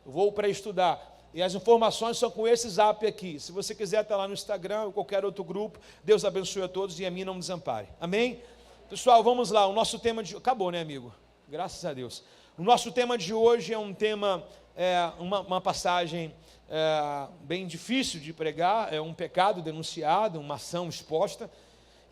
vou para estudar. E as informações são com esse zap aqui. Se você quiser estar lá no Instagram ou qualquer outro grupo, Deus abençoe a todos e a mim não desampare. Amém? Pessoal, vamos lá. O nosso tema de... Acabou, né, amigo? Graças a Deus. O nosso tema de hoje é um tema, uma passagem bem difícil de pregar. É um pecado denunciado, uma ação exposta.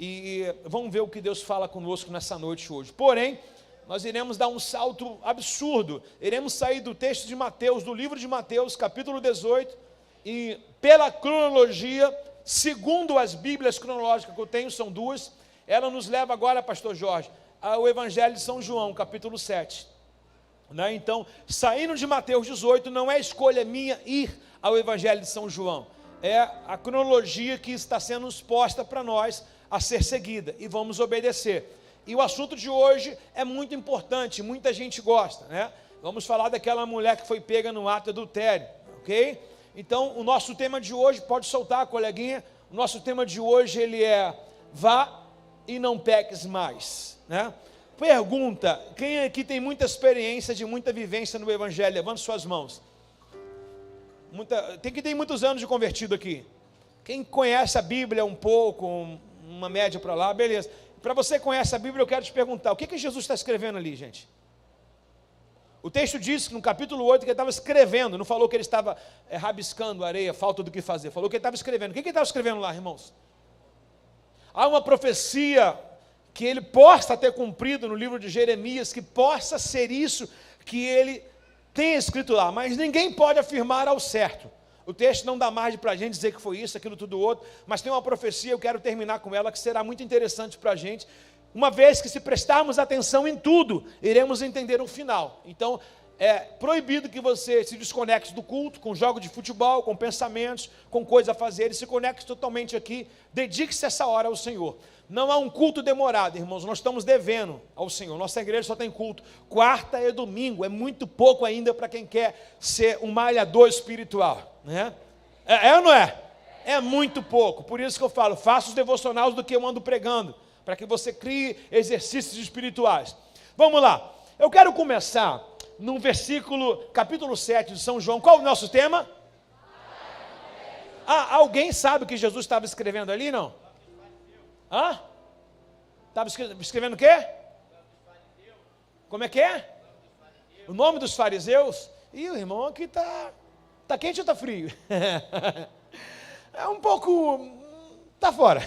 E vamos ver o que Deus fala conosco nessa noite hoje. Porém, nós iremos dar um salto absurdo, iremos sair do texto de Mateus, do livro de Mateus, capítulo 18, e pela cronologia, segundo as Bíblias cronológicas que eu tenho, são duas, ela nos leva agora, pastor Jorge, ao Evangelho de São João, capítulo 7. Então, saindo de Mateus 18, não é escolha minha ir ao Evangelho de São João, é a cronologia que está sendo exposta para nós a ser seguida, e vamos obedecer. E o assunto de hoje é muito importante, muita gente gosta, né? Vamos falar daquela mulher que foi pega no ato adultério, ok? Então, o nosso tema de hoje, pode soltar, coleguinha, o nosso tema de hoje, ele é: vá e não peques mais, né? Pergunta: quem aqui tem muita experiência, de muita vivência no Evangelho? Levante suas mãos. Tem muitos anos de convertido aqui. Quem conhece a Bíblia um pouco, uma média para lá, beleza. Para você que conhece a Bíblia, eu quero te perguntar, o que Jesus está escrevendo ali, gente? O texto diz que no capítulo 8 que ele estava escrevendo, não falou que ele estava rabiscando areia, falta do que fazer, falou que ele estava escrevendo. O que ele estava escrevendo lá, irmãos? Há uma profecia que ele possa ter cumprido no livro de Jeremias, que possa ser isso que ele tem escrito lá, mas ninguém pode afirmar ao certo. O texto não dá margem para a gente dizer que foi isso, aquilo, tudo outro, mas tem uma profecia, eu quero terminar com ela, que será muito interessante para a gente, uma vez que, se prestarmos atenção em tudo, iremos entender o final. Então, é proibido que você se desconecte do culto, com jogo de futebol, com pensamentos, com coisa a fazer, e se conecte totalmente aqui, dedique-se essa hora ao Senhor. Não há um culto demorado, irmãos, nós estamos devendo ao Senhor. Nossa igreja só tem culto quarta e domingo, é muito pouco ainda para quem quer ser um malhador espiritual, né? É ou não é? É muito pouco, por isso que eu falo, faça os devocionais do que eu ando pregando, para que você crie exercícios espirituais. Vamos lá, eu quero começar no versículo, capítulo 7 de São João. Qual é o nosso tema? Alguém sabe o que Jesus estava escrevendo ali, não? Estava escrevendo o quê? Como é que é? O nome dos fariseus? Ih, o irmão aqui está quente ou está frio? É um pouco... está fora.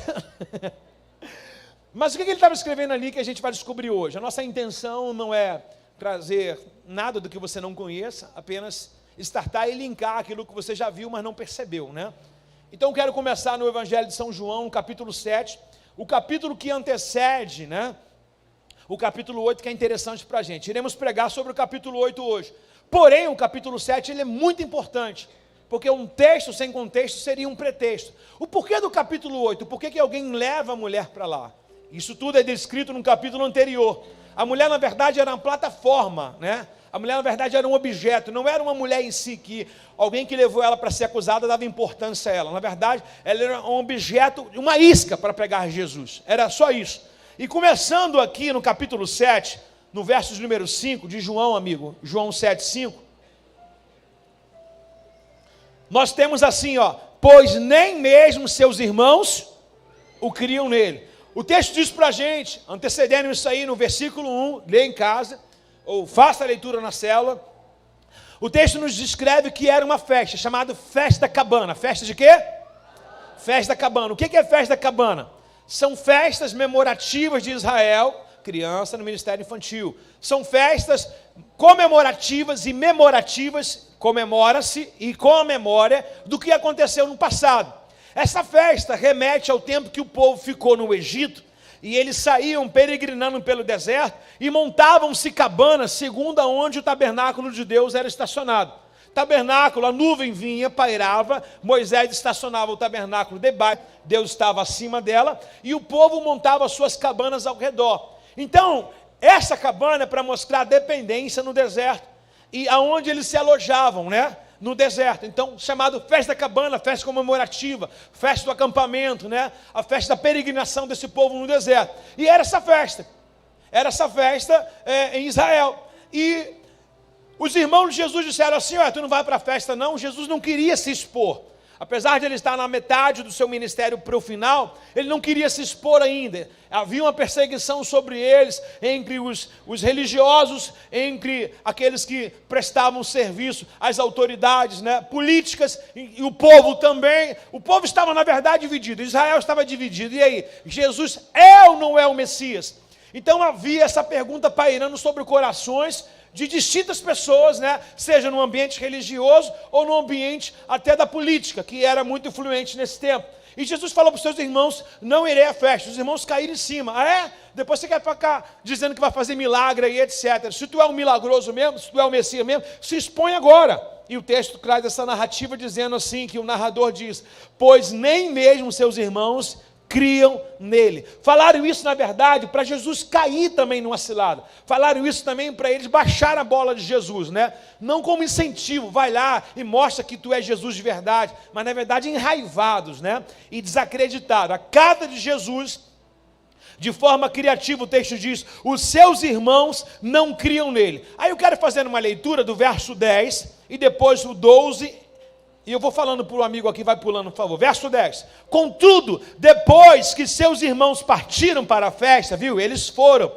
Mas o que ele estava escrevendo ali que a gente vai descobrir hoje? A nossa intenção não é trazer nada do que você não conheça, apenas startar e linkar aquilo que você já viu, mas não percebeu, né? Então eu quero começar no Evangelho de São João, no capítulo 7, o capítulo que antecede, né? O capítulo 8, que é interessante para a gente. Iremos pregar sobre o capítulo 8 hoje. Porém, o capítulo 7 ele é muito importante, porque um texto sem contexto seria um pretexto. O porquê do capítulo 8? Por que alguém leva a mulher para lá? Isso tudo é descrito no capítulo anterior. A mulher, na verdade, era uma plataforma, né? A mulher, na verdade, era um objeto, não era uma mulher em si, que alguém que levou ela para ser acusada dava importância a ela. Na verdade, ela era um objeto, uma isca para pregar Jesus. Era só isso. E começando aqui no capítulo 7, no verso de número 5 de João, amigo, João 7, 5, nós temos assim, pois nem mesmo seus irmãos o criam nele. O texto diz para a gente, antecedendo isso aí no versículo 1, lê em casa, ou faça a leitura na célula. O texto nos descreve que era uma festa, chamada Festa da Cabana. Festa de quê? Festa da Cabana. O que é Festa da Cabana? São festas memorativas de Israel, criança no ministério infantil. São festas comemorativas e memorativas, comemora-se e com a memória do que aconteceu no passado. Essa festa remete ao tempo que o povo ficou no Egito, e eles saíam peregrinando pelo deserto e montavam-se cabanas segundo aonde o tabernáculo de Deus era estacionado. Tabernáculo, a nuvem vinha, pairava, Moisés estacionava o tabernáculo debaixo, Deus estava acima dela, e o povo montava suas cabanas ao redor. Então, essa cabana é para mostrar a dependência no deserto, e aonde eles se alojavam, né? No deserto. Então, chamado Festa da Cabana, festa comemorativa, festa do acampamento, né? A festa da peregrinação desse povo no deserto. E era essa festa em Israel. E Os irmãos de Jesus disseram assim: tu não vai para a festa não? Jesus não queria se expor. Apesar de ele estar na metade do seu ministério para o final, ele não queria se expor ainda. Havia uma perseguição sobre eles, entre os religiosos, entre aqueles que prestavam serviço às autoridades, né, políticas, e o povo também. O povo estava, na verdade, dividido. Israel estava dividido. E aí, Jesus é ou não é o Messias? Então havia essa pergunta pairando sobre corações de distintas pessoas, né? Seja no ambiente religioso ou no ambiente até da política, que era muito influente nesse tempo. E Jesus falou para os seus irmãos: não irei à festa. Os irmãos caíram em cima. Ah, é? Depois você quer ficar dizendo que vai fazer milagre e etc. Se tu é um milagroso mesmo, se tu é o Messias mesmo, se expõe agora. E o texto traz essa narrativa dizendo assim, que o narrador diz: pois nem mesmo seus irmãos criam nele. Falaram isso, na verdade, para Jesus cair também numa cilada. Falaram isso também para eles baixar a bola de Jesus, né? Não como incentivo, vai lá e mostra que tu és Jesus de verdade, mas na verdade enraivados, né? E desacreditados. A casa de Jesus, de forma criativa, o texto diz: os seus irmãos não criam nele. Aí eu quero fazer uma leitura do verso 10 e depois o 12. E eu vou falando para o amigo aqui, vai pulando, por favor. Verso 10. Contudo, depois que seus irmãos partiram para a festa, viu? Eles foram.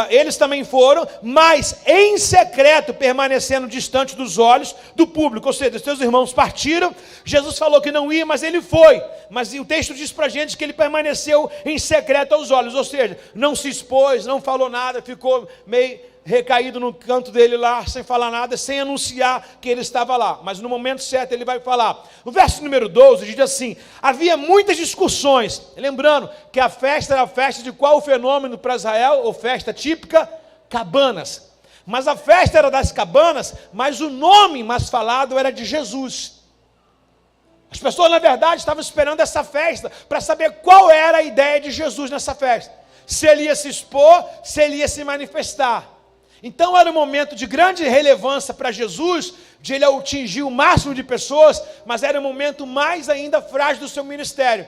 Eles também foram, mas em secreto, permanecendo distante dos olhos do público. Ou seja, seus irmãos partiram, Jesus falou que não ia, mas ele foi. Mas o texto diz para a gente que ele permaneceu em secreto aos olhos. Ou seja, não se expôs, não falou nada, ficou meio recaído no canto dele lá, sem falar nada, sem anunciar que ele estava lá. Mas no momento certo ele vai falar. No verso número 12 diz assim: havia muitas discussões. Lembrando que a festa era a festa de qual fenômeno para Israel? Ou festa típica? Cabanas. Mas a festa era das cabanas, mas o nome mais falado era de Jesus. As pessoas, na verdade, estavam esperando essa festa para saber qual era a ideia de Jesus nessa festa. Se ele ia se expor, se ele ia se manifestar. Então era um momento de grande relevância para Jesus, de ele atingir o máximo de pessoas, mas era um momento mais ainda frágil do seu ministério,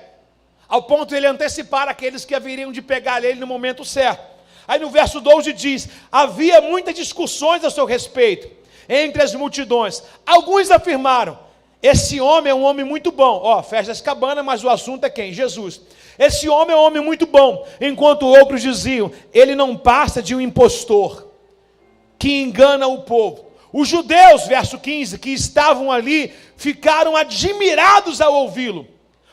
ao ponto de ele antecipar aqueles que haveriam de pegar ele no momento certo. Aí no verso 12 diz: havia muitas discussões a seu respeito entre as multidões. Alguns afirmaram: esse homem é um homem muito bom. Festa das cabanas, mas o assunto é quem? Jesus. Esse homem é um homem muito bom. Enquanto outros diziam: ele não passa de um impostor que engana o povo. Os judeus, verso 15, que estavam ali, ficaram admirados ao ouvi-lo.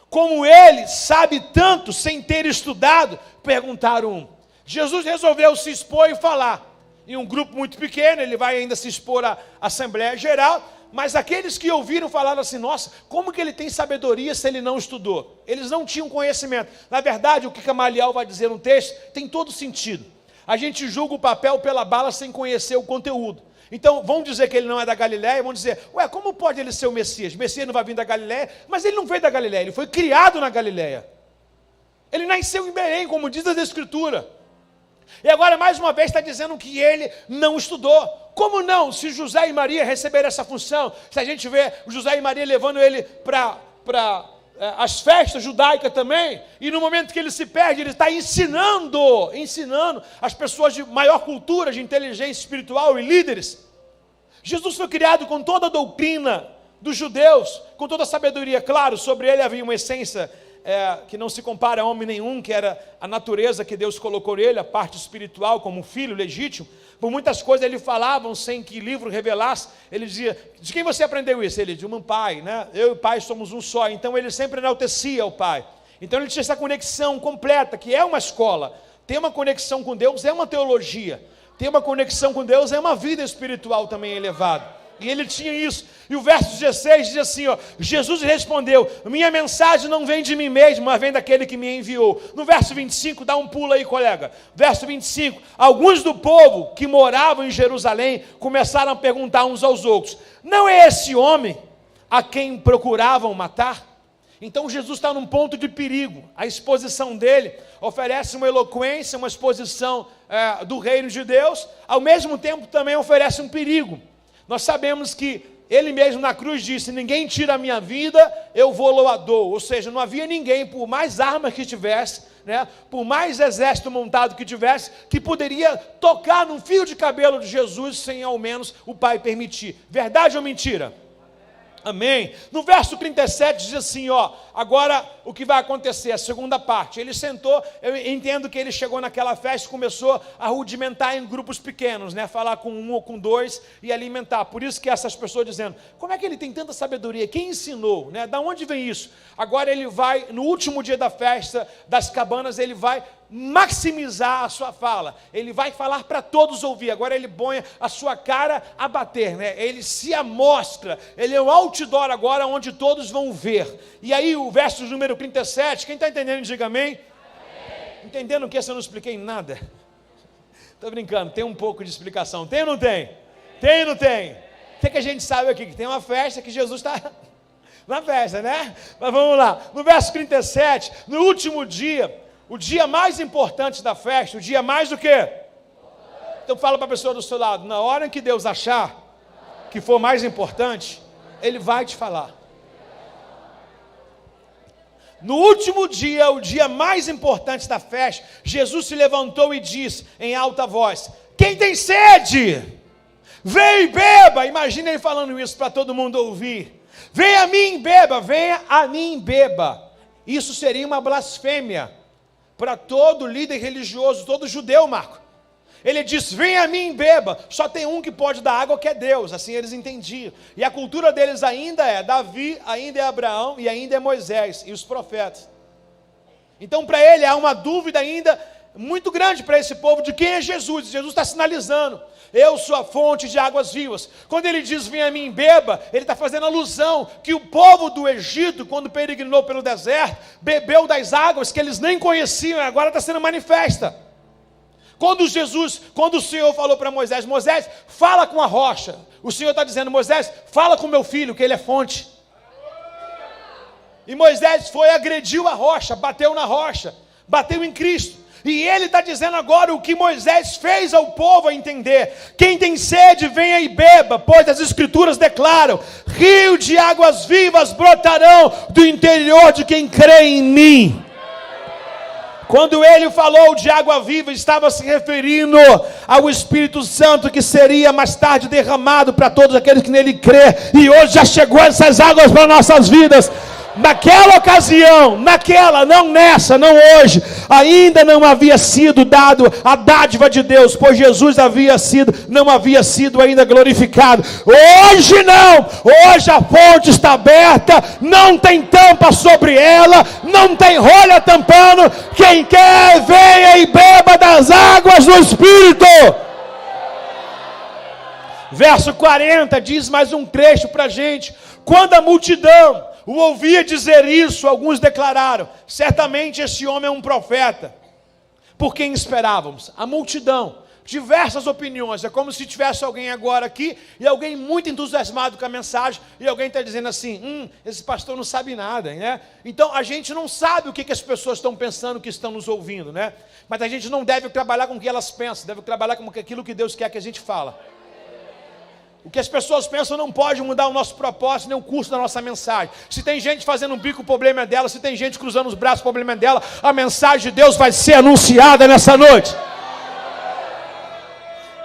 Como ele sabe tanto sem ter estudado, perguntaram um. Jesus resolveu se expor e falar. Em um grupo muito pequeno, ele vai ainda se expor à Assembleia Geral, mas aqueles que ouviram falaram assim: nossa, como que ele tem sabedoria se ele não estudou? Eles não tinham conhecimento. Na verdade, o que Gamaliel vai dizer no texto tem todo sentido. A gente julga o papel pela bala sem conhecer o conteúdo. Então, vão dizer que ele não é da Galileia, vão dizer: como pode ele ser o Messias? O Messias não vai vir da Galileia, mas ele não veio da Galileia, ele foi criado na Galileia. Ele nasceu em Belém, como diz a Escritura. E agora, mais uma vez, está dizendo que ele não estudou. Como não? Se José e Maria receberam essa função, se a gente vê José e Maria levando ele para as festas judaicas também, e no momento que ele se perde, ele está ensinando as pessoas de maior cultura, de inteligência espiritual e líderes. Jesus foi criado com toda a doutrina dos judeus, com toda a sabedoria. Claro, sobre ele havia uma essência que não se compara a homem nenhum, que era a natureza que Deus colocou nele, a parte espiritual, como um filho legítimo. Por muitas coisas ele falava sem que livro revelasse. Ele dizia: de quem você aprendeu isso? Ele, de um pai, né? Eu e o pai somos um só. Então ele sempre enaltecia o pai. Então ele tinha essa conexão completa, que é uma escola. Ter uma conexão com Deus é uma teologia. Ter uma conexão com Deus é uma vida espiritual também elevada. E ele tinha isso. E o verso 16 diz assim: Jesus respondeu: minha mensagem não vem de mim mesmo, mas vem daquele que me enviou. No verso 25, dá um pulo aí, colega. Verso 25: alguns do povo que moravam em Jerusalém começaram a perguntar uns aos outros: não é esse homem a quem procuravam matar? Então Jesus está num ponto de perigo. A exposição dele oferece uma eloquência, uma exposição do reino de Deus, ao mesmo tempo também oferece um perigo. Nós sabemos que ele mesmo na cruz disse: ninguém tira a minha vida, eu vou-lo a dou. Ou seja, não havia ninguém, por mais armas que tivesse, né? Por mais exército montado que tivesse, que poderia tocar num fio de cabelo de Jesus sem ao menos o Pai permitir. Verdade ou mentira? Amém. No verso 37 diz assim, ó, agora o que vai acontecer, a segunda parte, ele sentou, eu entendo que ele chegou naquela festa e começou a rudimentar em grupos pequenos, né, falar com um ou com dois e alimentar, por isso que essas pessoas dizendo, como é que ele tem tanta sabedoria, quem ensinou, né, da onde vem isso? Agora ele vai, no último dia da festa das cabanas, ele vai maximizar a sua fala, ele vai falar para todos ouvir, agora ele põe a sua cara a bater, né? Ele se amostra, ele é um outdoor agora onde todos vão ver, e aí o verso número 37, quem está entendendo diga amém? Entendendo o que? Se eu não expliquei nada, estou brincando, tem um pouco de explicação, tem ou não tem? Tem ou não tem? O que a gente sabe aqui? Que tem uma festa que Jesus está na festa, né? Mas vamos lá, no verso 37, no último dia, o dia mais importante da festa, o dia mais do quê? Então fala para a pessoa do seu lado, na hora em que Deus achar que for mais importante, Ele vai te falar. No último dia, o dia mais importante da festa, Jesus se levantou e disse em alta voz, quem tem sede? Vem e beba. Imagina ele falando isso para todo mundo ouvir. Venha a mim e beba, venha a mim e beba. Isso seria uma blasfêmia para todo líder religioso, todo judeu, Marco. Ele diz, venha a mim e beba. Só tem um que pode dar água, que é Deus. Assim eles entendiam. E a cultura deles ainda é Davi, ainda é Abraão e ainda é Moisés e os profetas. Então para ele há uma dúvida ainda muito grande para esse povo de quem é Jesus. Jesus está sinalizando, eu sou a fonte de águas vivas. Quando ele diz, venha a mim e beba, ele está fazendo alusão que o povo do Egito, quando peregrinou pelo deserto, bebeu das águas que eles nem conheciam, e agora está sendo manifesta. Quando o Senhor falou para Moisés, Moisés, fala com a rocha. O Senhor está dizendo, Moisés, fala com meu filho, que ele é fonte. E Moisés foi, agrediu a rocha, bateu na rocha, bateu em Cristo. E ele está dizendo agora o que Moisés fez ao povo a entender. Quem tem sede, venha e beba, pois as escrituras declaram, rio de águas vivas brotarão do interior de quem crê em mim. Quando ele falou de água viva, estava se referindo ao Espírito Santo que seria mais tarde derramado para todos aqueles que nele crê. E hoje já chegou essas águas para nossas vidas. Naquela ocasião, não nessa, não hoje, ainda não havia sido dado a dádiva de Deus, pois Jesus não havia sido ainda glorificado. Hoje não, hoje a fonte está aberta, não tem tampa sobre ela, não tem rolha tampando. Quem quer, venha e beba das águas do Espírito. Verso 40 diz mais um trecho para a gente. Quando a multidão o ouvia dizer isso, alguns declararam, certamente esse homem é um profeta. Por quem esperávamos? A multidão, diversas opiniões. É como se tivesse alguém agora aqui, e alguém muito entusiasmado com a mensagem, e alguém está dizendo assim, esse pastor não sabe nada, né? Então a gente não sabe o que as pessoas estão pensando, que estão nos ouvindo, né? Mas a gente não deve trabalhar com o que elas pensam, deve trabalhar com aquilo que Deus quer que a gente fala. O que as pessoas pensam não pode mudar o nosso propósito, nem o curso da nossa mensagem. Se tem gente fazendo um bico, o problema é dela. Se tem gente cruzando os braços, o problema é dela. A mensagem de Deus vai ser anunciada nessa noite.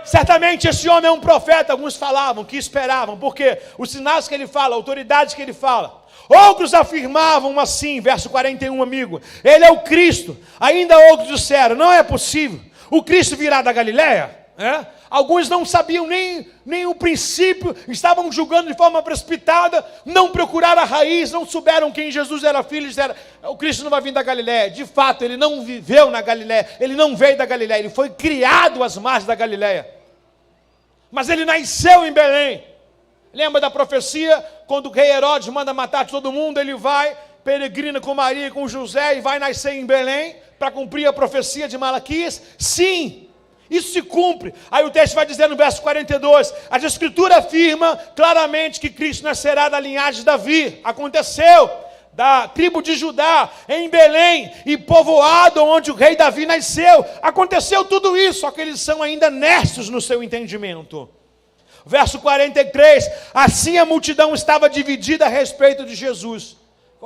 Certamente esse homem é um profeta. Alguns falavam, que esperavam. Porque os sinais que ele fala, a autoridade que ele fala. Outros afirmavam assim, verso 41, amigo, ele é o Cristo. Ainda outros disseram, não é possível. O Cristo virá da Galileia? Alguns não sabiam nem o princípio, estavam julgando de forma precipitada, não procuraram a raiz, não souberam quem Jesus era filho, disseram, o Cristo não vai vir da Galileia. De fato, ele não viveu na Galileia, ele não veio da Galileia, ele foi criado às margens da Galileia. Mas ele nasceu em Belém. Lembra da profecia, quando o rei Herodes manda matar todo mundo, ele vai, peregrina com Maria e com José e vai nascer em Belém, para cumprir a profecia de Malaquias? Sim. Isso se cumpre. Aí o texto vai dizer no verso 42, a Escritura afirma claramente que Cristo nascerá da linhagem de Davi. Aconteceu, da tribo de Judá, em Belém, e povoado onde o rei Davi nasceu. Aconteceu tudo isso, só que eles são ainda nestos no seu entendimento. Verso 43, assim a multidão estava dividida a respeito de Jesus.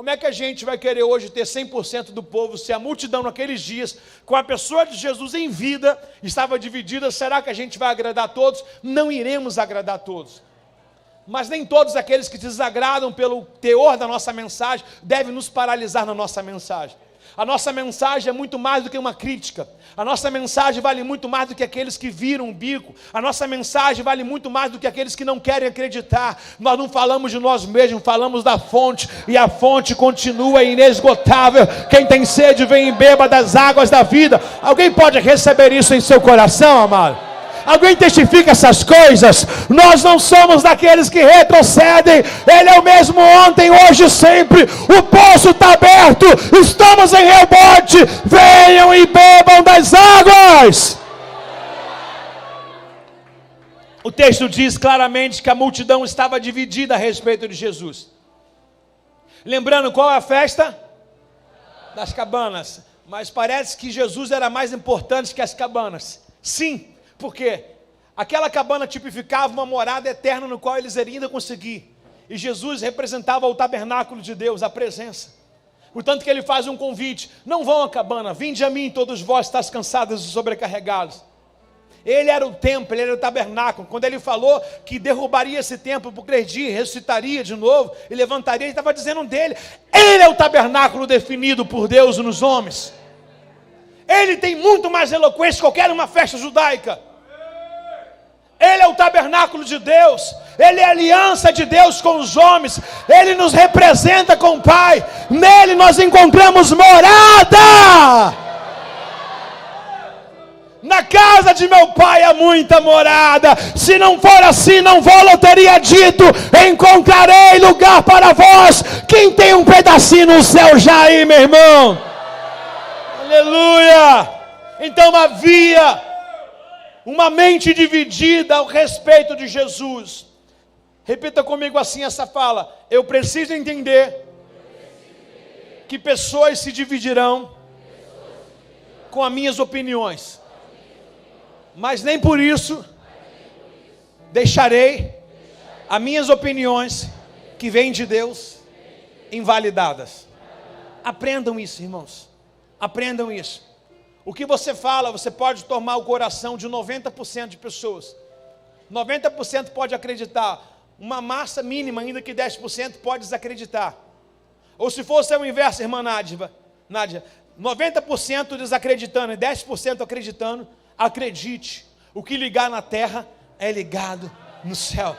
Como é que a gente vai querer hoje ter 100% do povo, se a multidão naqueles dias, com a pessoa de Jesus em vida, estava dividida? Será que a gente vai agradar a todos? Não iremos agradar a todos. Mas nem todos aqueles que desagradam pelo teor da nossa mensagem devem nos paralisar na nossa mensagem. A nossa mensagem é muito mais do que uma crítica. A nossa mensagem vale muito mais do que aqueles que viram o bico. A nossa mensagem vale muito mais do que aqueles que não querem acreditar. Nós não falamos de nós mesmos, falamos da fonte. E a fonte continua inesgotável. Quem tem sede, vem e beba das águas da vida. Alguém pode receber isso em seu coração, amado? Alguém testifica essas coisas? Nós não somos daqueles que retrocedem. Ele é o mesmo ontem, hoje e sempre. O poço está aberto. Estamos em rebote. Venham e bebam das águas. O texto diz claramente que a multidão estava dividida a respeito de Jesus. Lembrando qual é a festa? Das cabanas. Mas parece que Jesus era mais importante que as cabanas. Sim. Porque aquela cabana tipificava uma morada eterna no qual eles iriam ainda conseguir. E Jesus representava o tabernáculo de Deus, a presença. Portanto que ele faz um convite: não vão à cabana, vinde a mim todos vós estáis cansados e sobrecarregados. Ele era o templo, ele era o tabernáculo. Quando ele falou que derrubaria esse templo por 3 dias, ressuscitaria de novo e levantaria, ele estava dizendo dele. Ele é o tabernáculo definido por Deus nos homens. Ele tem muito mais eloquência que qualquer uma festa judaica. Ele é o tabernáculo de Deus. Ele é a aliança de Deus com os homens. Ele nos representa com o Pai. Nele nós encontramos morada. Na casa de meu Pai há muita morada. Se não for assim, não vou, eu teria dito: encontrarei lugar para vós. Quem tem um pedacinho no céu já aí, meu irmão? Aleluia. Então havia uma mente dividida ao respeito de Jesus. Repita comigo assim essa fala: eu preciso entender que pessoas se dividirão com as minhas opiniões, mas nem por isso deixarei as minhas opiniões que vêm de Deus invalidadas. Aprendam isso, irmãos. Aprendam isso. O que você fala, você pode tomar o coração de 90% de pessoas. 90% pode acreditar. Uma massa mínima, ainda que 10%, pode desacreditar. Ou se fosse o inverso, irmã Nádia, 90% desacreditando e 10% acreditando, acredite. O que ligar na terra é ligado no céu.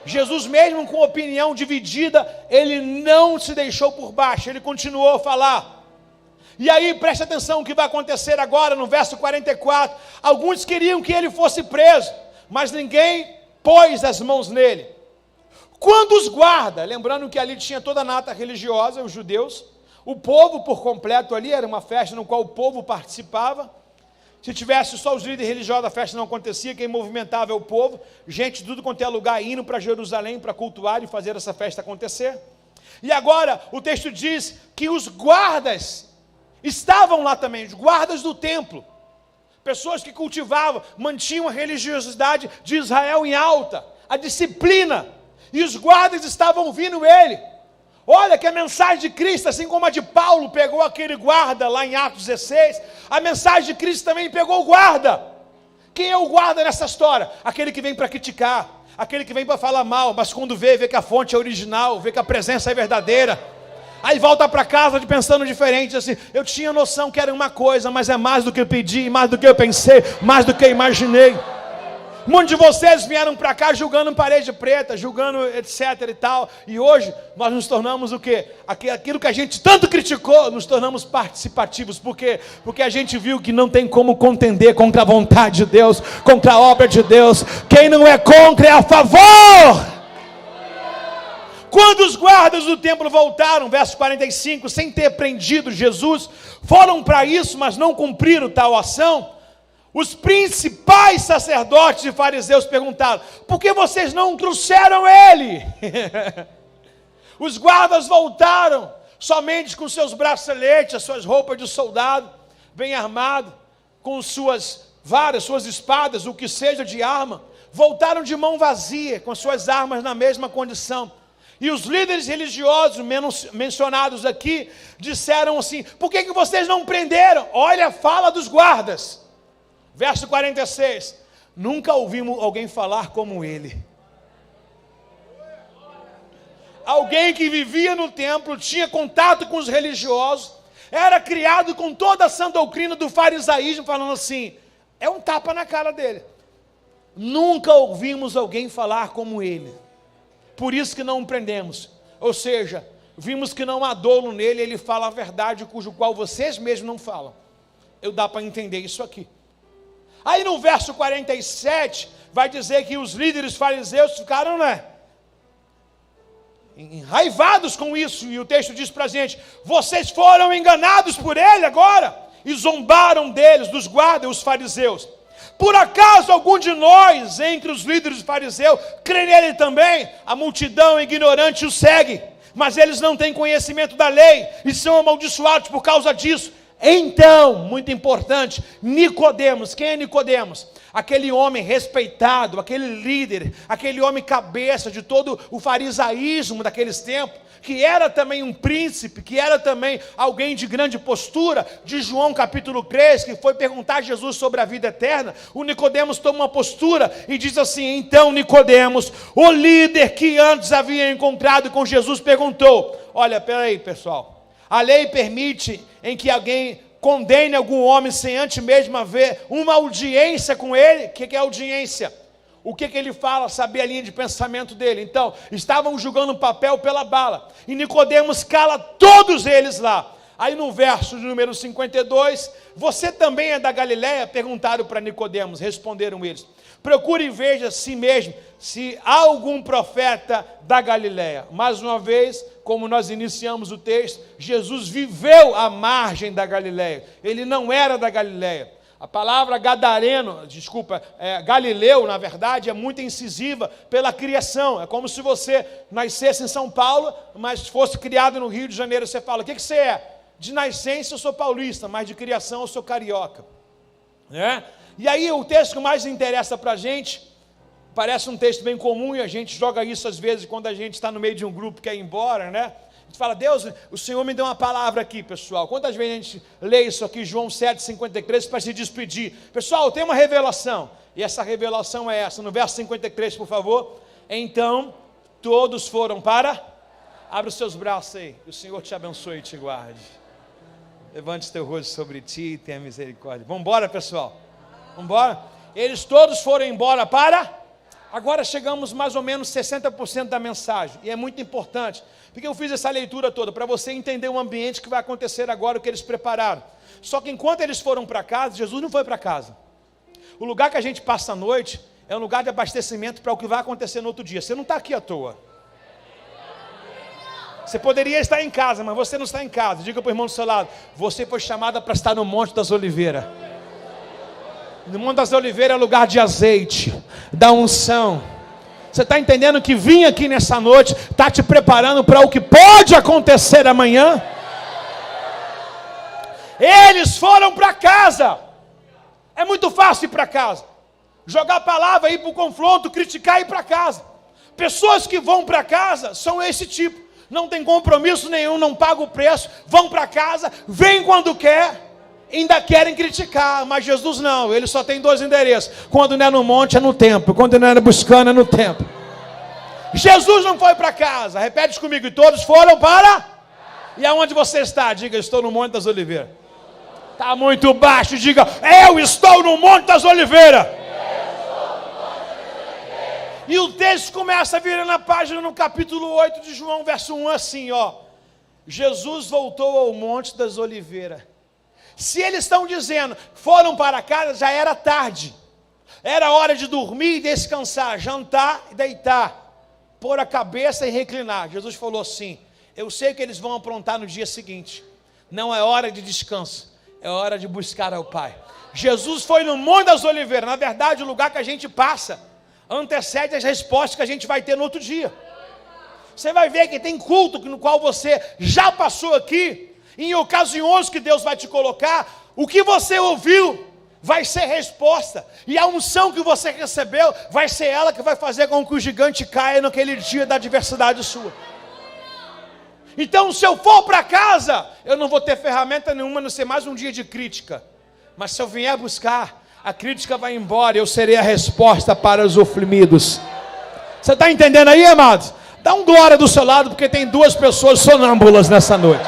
Jesus, mesmo com opinião dividida, ele não se deixou por baixo, ele continuou a falar. E aí, preste atenção o que vai acontecer agora no verso 44. Alguns queriam que ele fosse preso, mas ninguém pôs as mãos nele. Quando os guardas, lembrando que ali tinha toda a nata religiosa, os judeus, o povo por completo ali, era uma festa no qual o povo participava. Se tivesse só os líderes religiosos, a festa não acontecia, quem movimentava é o povo, gente de tudo quanto é lugar indo para Jerusalém para cultuar e fazer essa festa acontecer. E agora o texto diz que os guardas estavam lá também, os guardas do templo, pessoas que cultivavam, mantinham a religiosidade de Israel em alta, a disciplina, e os guardas estavam ouvindo ele. Olha que a mensagem de Cristo, assim como a de Paulo pegou aquele guarda lá em Atos 16, a mensagem de Cristo também pegou o guarda. Quem é o guarda nessa história? Aquele que vem para criticar, aquele que vem para falar mal, mas quando vê que a fonte é original, vê que a presença é verdadeira. Aí volta para casa pensando diferente, assim: eu tinha noção que era uma coisa, mas é mais do que eu pedi, mais do que eu pensei, mais do que eu imaginei. Muitos de vocês vieram para cá julgando parede preta, julgando etc e tal, e hoje nós nos tornamos o quê? Aquilo que a gente tanto criticou, nos tornamos participativos. Por quê? Porque a gente viu que não tem como contender contra a vontade de Deus, contra a obra de Deus. Quem não é contra é a favor. Quando os guardas do templo voltaram, verso 45, sem ter prendido Jesus, foram para isso, mas não cumpriram tal ação. Os principais sacerdotes e fariseus perguntaram: por que vocês não trouxeram ele? Os guardas voltaram, somente com seus braceletes, as suas roupas de soldado, bem armado, com suas varas, suas espadas, o que seja de arma. Voltaram de mão vazia, com suas armas na mesma condição. E os líderes religiosos mencionados aqui disseram assim: por que vocês não prenderam? Olha a fala dos guardas. Verso 46. Nunca ouvimos alguém falar como ele. Alguém que vivia no templo, tinha contato com os religiosos, era criado com toda a sã doutrina do farisaísmo, falando assim, é um tapa na cara dele. Nunca ouvimos alguém falar como ele. Por isso que não o prendemos. Ou seja, vimos que não há dolo nele, ele fala a verdade, cujo qual vocês mesmos não falam. Dá para entender isso aqui. Aí no verso 47, vai dizer que os líderes fariseus ficaram, enraivados com isso, e o texto diz para a gente, vocês foram enganados por ele agora, e zombaram deles, dos guardas, os fariseus. Por acaso algum de nós, entre os líderes fariseus, crê nele também? A multidão ignorante o segue, mas eles não têm conhecimento da lei, e são amaldiçoados por causa disso. Então, muito importante, Nicodemos. Quem é Nicodemos? Aquele homem respeitado, aquele líder, aquele homem cabeça de todo o farisaísmo daqueles tempos, que era também um príncipe, que era também alguém de grande postura, de João capítulo 3, que foi perguntar a Jesus sobre a vida eterna. O Nicodemos toma uma postura e diz assim, então Nicodemos, o líder que antes havia encontrado com Jesus, perguntou, olha, peraí pessoal, a lei permite em que alguém condene algum homem sem antes mesmo haver uma audiência com ele? O que é audiência? O que ele fala, saber a linha de pensamento dele. Então, estavam julgando o papel pela bala. E Nicodemos cala todos eles lá. Aí no verso de número 52, você também é da Galileia? Perguntaram para Nicodemos, responderam eles. Procure e veja si mesmo, se há algum profeta da Galileia. Mais uma vez, como nós iniciamos o texto, Jesus viveu à margem da Galileia. Ele não era da Galileia. A palavra Galileu, na verdade, é muito incisiva pela criação. É como se você nascesse em São Paulo, mas fosse criado no Rio de Janeiro. Você fala, o que você é? De nascença eu sou paulista, mas de criação eu sou carioca. E aí o texto que mais interessa para a gente, parece um texto bem comum, e a gente joga isso às vezes quando a gente está no meio de um grupo que quer ir embora, A gente fala, Deus, o Senhor me deu uma palavra aqui, pessoal. Quantas vezes a gente lê isso aqui, João 7,53, para se despedir? Pessoal, tem uma revelação, e essa revelação é essa, no verso 53, por favor. Então, todos foram para... Abre os seus braços aí, que o Senhor te abençoe e te guarde. Levante teu rosto sobre ti e tenha misericórdia. Vamos embora, pessoal? Vamos embora? Eles todos foram embora para... Agora chegamos mais ou menos 60% da mensagem, e é muito importante, porque eu fiz essa leitura toda, para você entender o ambiente que vai acontecer agora, o que eles prepararam. Só que enquanto eles foram para casa, Jesus não foi para casa. O lugar que a gente passa a noite, é um lugar de abastecimento para o que vai acontecer no outro dia. Você não está aqui à toa. Você poderia estar em casa, mas você não está em casa. Diga para o irmão do seu lado, você foi chamada para estar no Monte das Oliveiras. No Monte das Oliveiras é lugar de azeite, da unção. Você está entendendo que vir aqui nessa noite está te preparando para o que pode acontecer amanhã? Eles foram para casa. É muito fácil ir para casa. Jogar a palavra, ir para o confronto, criticar e ir para casa. Pessoas que vão para casa são esse tipo. Não tem compromisso nenhum, não pagam o preço, vão para casa, vêm quando quer. Ainda querem criticar, mas Jesus não, ele só tem 2 endereços, quando não é no monte é no templo, quando não é buscando é no templo. Jesus não foi para casa, repete comigo, e todos foram para... E aonde você está? Diga, estou no Monte das Oliveiras. Está muito baixo, diga, eu estou no Monte das Oliveiras. E o texto começa a virar na página, no capítulo 8 de João, verso 1, assim, Jesus voltou ao Monte das Oliveiras. Se eles estão dizendo, foram para casa, já era tarde. Era hora de dormir e descansar, jantar e deitar, pôr a cabeça e reclinar. Jesus falou assim, eu sei que eles vão aprontar no dia seguinte. Não é hora de descanso, é hora de buscar ao Pai. Jesus foi no Monte das Oliveiras. Na verdade, o lugar que a gente passa antecede as respostas que a gente vai ter no outro dia. Você vai ver que tem culto no qual você já passou aqui, em ocasiões que Deus vai te colocar, o que você ouviu vai ser resposta, e a unção que você recebeu vai ser ela que vai fazer com que o gigante caia naquele dia da adversidade sua. Então, se eu for para casa, eu não vou ter ferramenta nenhuma, a não ser mais um dia de crítica. Mas se eu vier buscar, a crítica vai embora, eu serei a resposta para os oprimidos. Você está entendendo aí, amados? Dá um glória do seu lado, porque tem duas pessoas sonâmbulas nessa noite.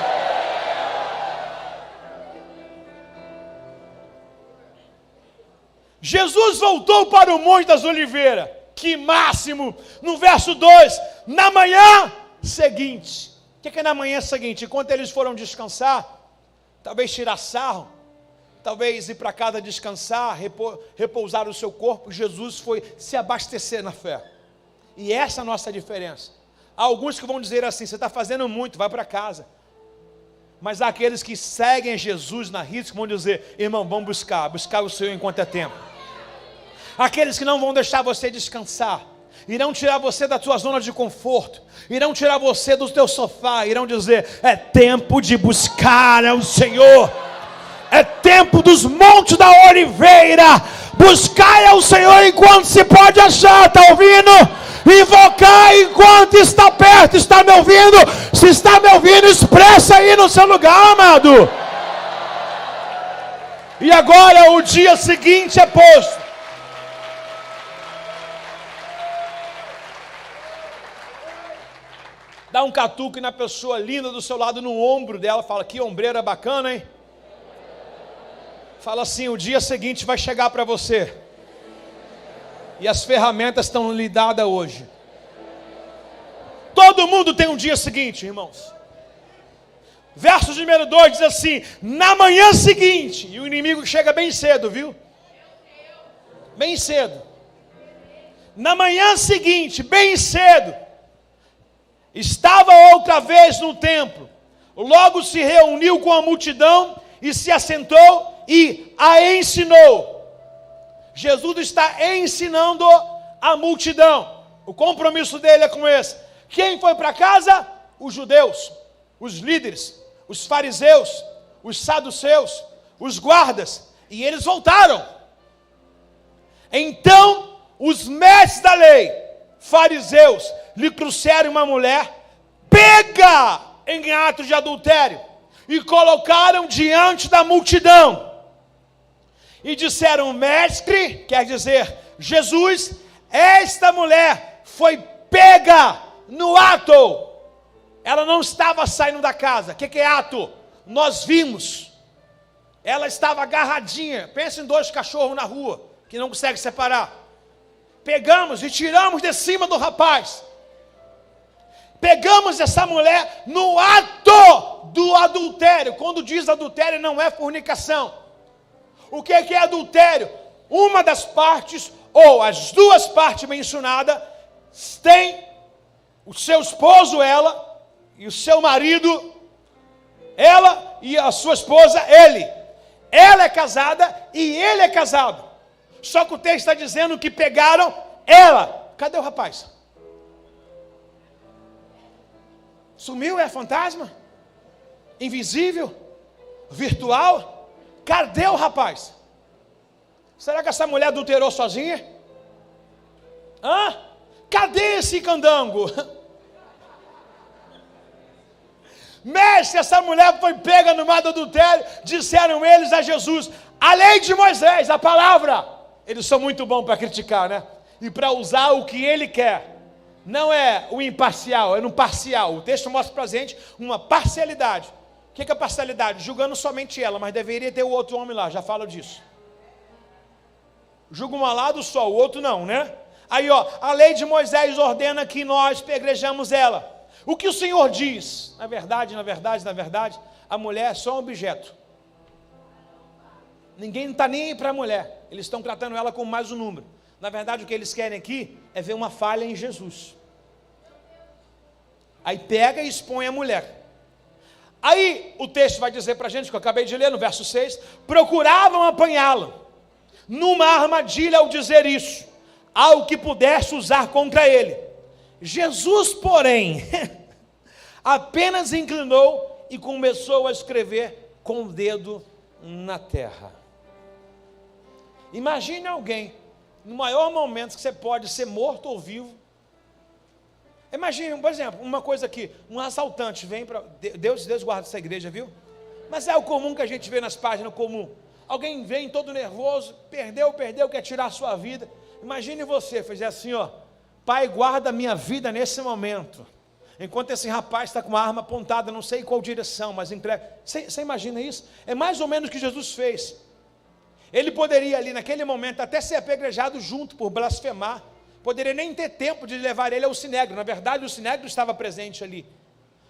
Jesus voltou para o Monte das Oliveiras. Que máximo! No verso 2, na manhã seguinte. O que é na manhã seguinte? Enquanto eles foram descansar, talvez tirar sarro, talvez ir para casa descansar, repousar o seu corpo, Jesus foi se abastecer na fé. E essa é a nossa diferença. Há alguns que vão dizer assim: você está fazendo muito, vai para casa. Mas há aqueles que seguem Jesus na risca, vão dizer: irmão, vamos buscar o Senhor enquanto é tempo. Aqueles que não vão deixar você descansar, irão tirar você da tua zona de conforto, irão tirar você do teu sofá, irão dizer: é tempo de buscar ao Senhor, é tempo dos montes da oliveira, buscar ao Senhor enquanto se pode achar. Está ouvindo? Invocar enquanto está perto. Está me ouvindo? Se está me ouvindo, expressa aí no seu lugar, amado. E agora o dia seguinte é posto. Dá um catuque na pessoa linda do seu lado, no ombro dela. Fala: que ombreira bacana, hein? Fala assim: o dia seguinte vai chegar para você. E as ferramentas estão lhe dadas hoje. Todo mundo tem um dia seguinte, irmãos. Verso número 2 diz assim: na manhã seguinte. E o inimigo chega bem cedo, viu? Bem cedo. Na manhã seguinte, bem cedo, estava outra vez no templo. Logo se reuniu com a multidão e se assentou e a ensinou. Jesus está ensinando a multidão. O compromisso dele é com esse. Quem foi para casa? Os judeus, os líderes, os fariseus, os saduceus, os guardas. E eles voltaram. Então, os mestres da lei, fariseus, lhe trouxeram uma mulher pega em ato de adultério e colocaram diante da multidão e disseram: mestre, quer dizer Jesus, esta mulher foi pega no ato. Ela não estava saindo da casa. O que é ato? Nós vimos. Ela estava agarradinha. Pensa em dois cachorros na rua que não conseguem separar. Pegamos e tiramos de cima do rapaz. Pegamos essa mulher no ato do adultério. Quando diz adultério, não é fornicação. O que é adultério? Uma das partes, ou as duas partes mencionadas, tem o seu esposo, ela, e o seu marido, ela e a sua esposa, ele. Ela é casada e ele é casado. Só que o texto está dizendo que pegaram ela. Cadê o rapaz? Sumiu? É fantasma? Invisível? Virtual? Cadê o rapaz? Será que essa mulher adulterou sozinha? Hã? Cadê esse candango? Mestre, essa mulher foi pega no mar do adultério. Disseram eles a Jesus: a lei de Moisés, a palavra. Eles são muito bons para criticar, né? E para usar o que ele quer. Não é o imparcial, é no parcial. O texto mostra para a gente uma parcialidade. O que é parcialidade? Julgando somente ela, mas deveria ter o outro homem lá, já falo disso. Julga um lado só, o outro não, né? Aí, ó, a lei de Moisés ordena que nós pegrejamos ela. O que o Senhor diz? Na verdade, a mulher é só um objeto. Ninguém está nem aí para a mulher. Eles estão tratando ela como mais um número. Na verdade, o que eles querem aqui é ver uma falha em Jesus. Aí pega e expõe a mulher. Aí o texto vai dizer para a gente, que eu acabei de ler no verso 6, procuravam apanhá-la numa armadilha ao dizer isso, algo que pudesse usar contra ele. Jesus, porém, apenas inclinou e começou a escrever com o dedo na terra. Imagine alguém, no maior momento que você pode ser morto ou vivo, Imagine, por exemplo, uma coisa aqui, um assaltante vem para... Deus guarda essa igreja, viu? Mas é o comum que a gente vê nas páginas comum. Alguém vem todo nervoso, perdeu, quer tirar a sua vida. Imagine você fazer assim, ó: Pai, guarda a minha vida nesse momento. Enquanto esse rapaz está com a arma apontada, não sei qual direção, mas entrega. Você imagina isso? É mais ou menos o que Jesus fez. Ele poderia ali naquele momento até ser apedrejado junto por blasfemar. Poderia nem ter tempo de levar ele ao sinédrio. Na verdade, o sinédrio estava presente ali.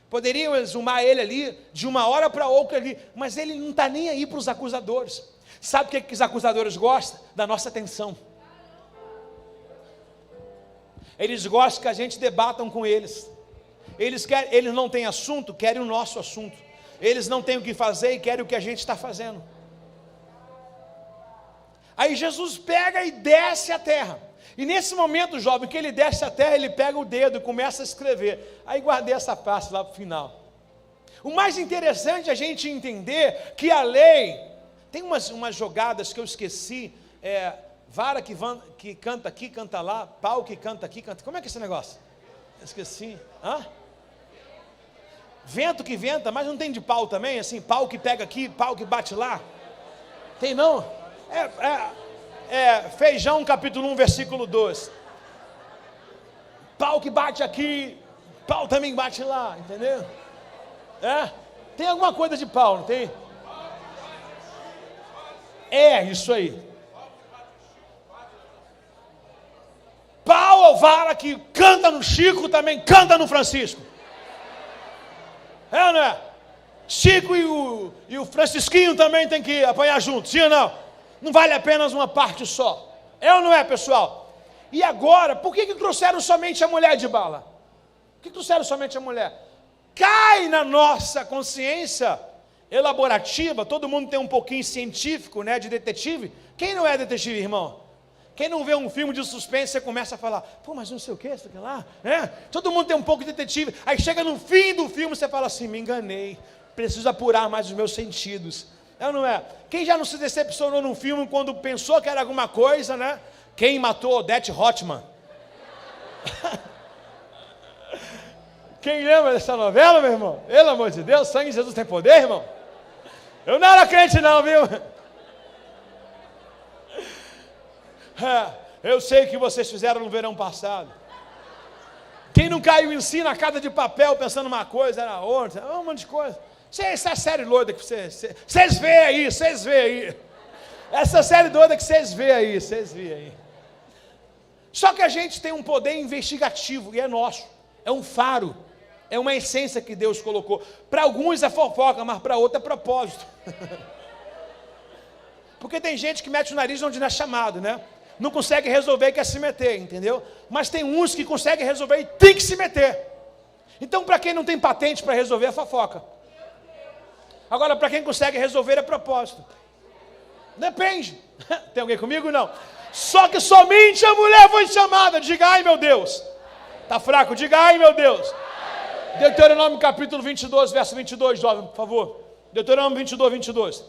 Poderiam exumar ele ali de uma hora para outra ali, mas ele não está nem aí para os acusadores. Sabe o que os acusadores gostam? Da nossa atenção. Eles gostam que a gente debatam com eles. Eles não têm assunto, querem o nosso assunto. Eles não têm o que fazer e querem o que a gente está fazendo. Aí Jesus pega e desce a terra. E nesse momento, jovem, que ele desce a terra, ele pega o dedo e começa a escrever. Aí guardei essa parte lá para o final. O mais interessante é a gente entender que a lei, tem umas jogadas que eu esqueci, vara que canta aqui, canta lá, pau que canta aqui, canta... Como é que é esse negócio? Eu esqueci. Vento que venta, mas não tem de pau também? Assim, pau que pega aqui, pau que bate lá? Tem não? Feijão capítulo 1, versículo 2. Pau que bate aqui, pau também bate lá, entendeu? Tem alguma coisa de pau, não tem? Isso aí. Pau ou vara que canta no Chico, também canta no Francisco. Não é? Chico e o Francisquinho também tem que apanhar junto, sim ou não? Não vale apenas uma parte só. Ou não é, pessoal? E agora, por que trouxeram somente a mulher de bala? Por que trouxeram somente a mulher? Cai na nossa consciência elaborativa, todo mundo tem um pouquinho científico, né, de detetive. Quem não é detetive, irmão? Quem não vê um filme de suspense, você começa a falar, pô, mas não sei o que, isso aqui lá, né? Todo mundo tem um pouco de detetive. Aí chega no fim do filme, você fala assim, me enganei, preciso apurar mais os meus sentidos. É ou não é? Quem já não se decepcionou num filme quando pensou que era alguma coisa, né? Quem matou Odete Roitman? Quem lembra dessa novela, meu irmão? Pelo amor de Deus, sangue de Jesus tem poder, irmão? Eu não era crente não, viu? Eu sei o que vocês fizeram no verão passado. Quem não caiu em si na casa de papel pensando uma coisa, era outra, um monte de coisa. Essa série doida que vocês veem aí. Essa série doida que vocês veem aí. Só que a gente tem um poder investigativo e é nosso. É um faro. É uma essência que Deus colocou. Para alguns é fofoca, mas para outros é propósito. Porque tem gente que mete o nariz onde não é chamado, né? Não consegue resolver e quer se meter, entendeu? Mas tem uns que conseguem resolver e tem que se meter. Então, para quem não tem patente para resolver, é fofoca. Agora, para quem consegue resolver, é propósito. Depende. Tem alguém comigo? Não. Só que somente a mulher foi chamada. Diga, ai meu Deus. Está fraco? Diga, ai meu Deus. Deuteronômio capítulo 22, verso 22, jovem, por favor. Deuteronômio 22, 22.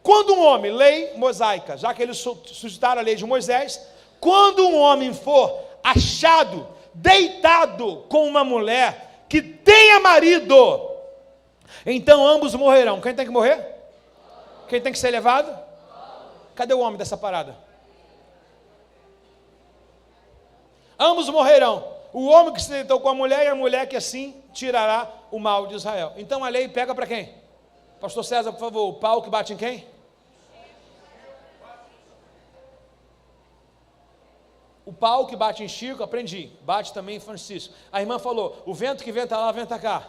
Quando um homem, lei mosaica, já que eles suscitaram a lei de Moisés, quando um homem for achado, deitado com uma mulher que tenha marido, então ambos morrerão. Quem tem que morrer? Quem tem que ser levado? Cadê o homem dessa parada? Ambos morrerão. O homem que se deitou com a mulher e a mulher que assim tirará o mal de Israel. Então a lei pega para quem? Pastor César, por favor, o pau que bate em quem? O pau que bate em Chico, aprendi. Bate também em Francisco. A irmã falou, o vento que venta lá, venta cá.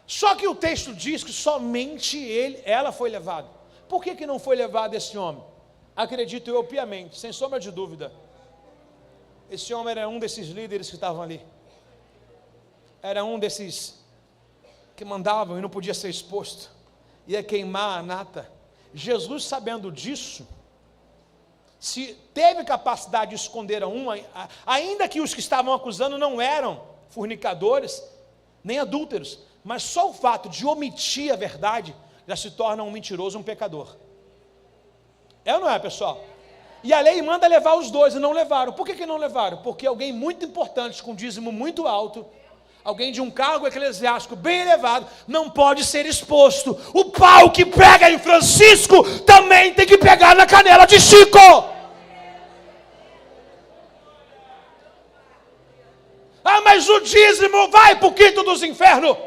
Só que o texto diz que somente ela foi levada. Por que não foi levado esse homem? Acredito eu piamente, sem sombra de dúvida. Esse homem era um desses líderes que estavam ali. Era um desses que mandavam e não podia ser exposto. Ia queimar a nata. Jesus, sabendo disso, se teve capacidade de esconder a uma, ainda que os que estavam acusando não eram fornicadores, nem adúlteros, mas só o fato de omitir a verdade já se torna um mentiroso, um pecador. É ou não é, pessoal? E a lei manda levar os dois, e não levaram. Por que não levaram? Porque alguém muito importante, com dízimo muito alto, alguém de um cargo eclesiástico bem elevado, não pode ser exposto. O pau que pega em Francisco também tem que pegar na canela de Chico. Ah, mas o dízimo vai para o quinto dos infernos.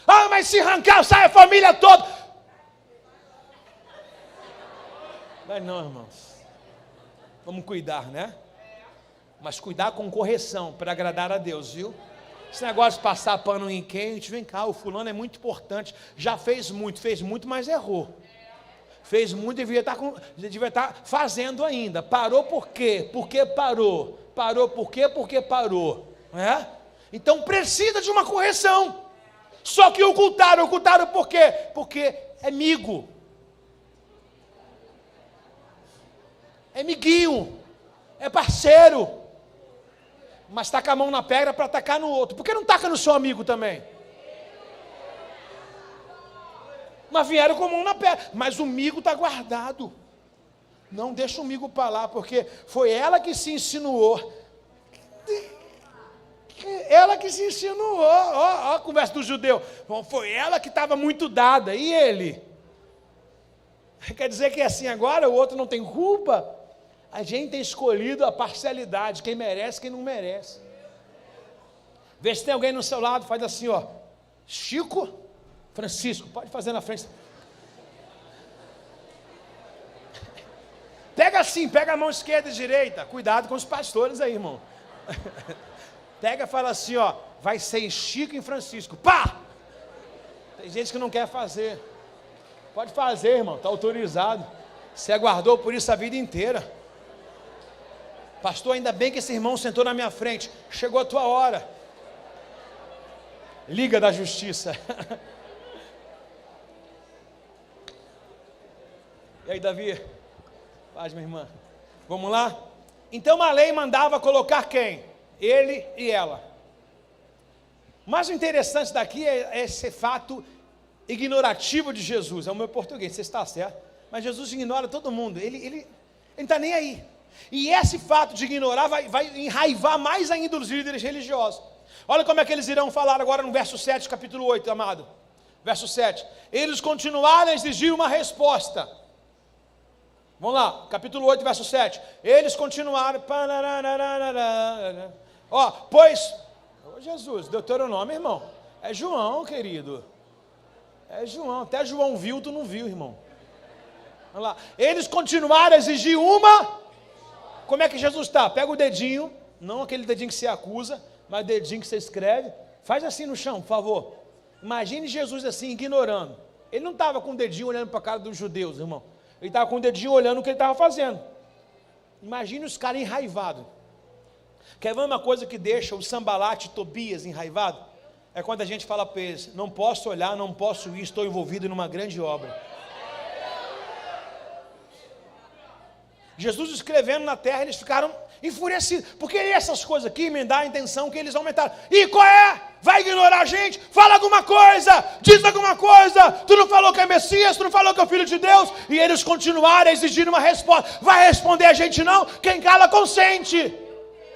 Ah, mas se arrancar, sai a família toda. Vai não, irmãos. Vamos cuidar, né? Mas cuidar com correção, para agradar a Deus, viu? Esse negócio de passar pano em quente, vem cá, o fulano é muito importante. Já fez muito, mas errou. Fez muito, devia estar fazendo ainda. Parou por quê? Por que parou? Parou por quê? Porque parou. É? Então precisa de uma correção. Só que ocultaram por quê? Porque é amigo. É amiguinho. É parceiro. Mas taca a mão na pedra para atacar no outro. Por que não taca no seu amigo também? Mas vieram com a mão na pedra. Mas o migo está guardado. Não deixa o migo para lá, porque foi ela que se insinuou. Ela que se insinuou. Ó, a conversa do judeu. Bom, foi ela que estava muito dada. E ele? Quer dizer que é assim agora? O outro não tem culpa? A gente tem escolhido a parcialidade. Quem merece, quem não merece. Vê se tem alguém no seu lado, faz assim, ó. Chico, Francisco, pode fazer na frente. Pega assim, pega a mão esquerda e direita. Cuidado com os pastores aí, irmão. Pega e fala assim, ó. Vai ser Chico e Francisco. Pá! Tem gente que não quer fazer. Pode fazer, irmão, está autorizado. Você aguardou por isso a vida inteira. Pastor, ainda bem que esse irmão sentou na minha frente. Chegou a tua hora. Liga da Justiça. E aí, Davi? Paz, minha irmã. Vamos lá? Então a lei mandava colocar quem? Ele e ela. Mas o interessante daqui é esse fato ignorativo de Jesus. É o meu português, você está certo. Mas Jesus ignora todo mundo. Ele não está nem aí. E esse fato de ignorar vai enraivar mais ainda os líderes religiosos. Olha como é que eles irão falar agora no verso 7, capítulo 8, amado. Verso 7. Eles continuaram a exigir uma resposta. Vamos lá, capítulo 8, verso 7. Eles continuaram. Ó, pois. Ô Jesus, Deuteronômio, irmão. É João, querido. É João. Até João viu, tu não viu, irmão. Vamos lá. Eles continuaram a exigir uma. Como é que Jesus está? Pega o dedinho, não aquele dedinho que você acusa, mas o dedinho que você escreve. Faz assim no chão, por favor. Imagine Jesus assim, ignorando. Ele não estava com o dedinho olhando para a cara dos judeus, irmão. Ele estava com o dedinho olhando o que ele estava fazendo. Imagine os caras enraivados. Quer ver uma coisa que deixa o Sambalate e Tobias enraivado? É quando a gente fala para eles, não posso olhar, não posso ir, estou envolvido numa grande obra. Jesus escrevendo na terra, eles ficaram enfurecidos. Porque essas coisas aqui me dá a intenção que eles aumentaram. E qual é? Vai ignorar a gente? Fala alguma coisa, diz alguma coisa. Tu não falou que é Messias, tu não falou que é o Filho de Deus. E eles continuaram a exigir uma resposta. Vai responder a gente não? Quem cala consente.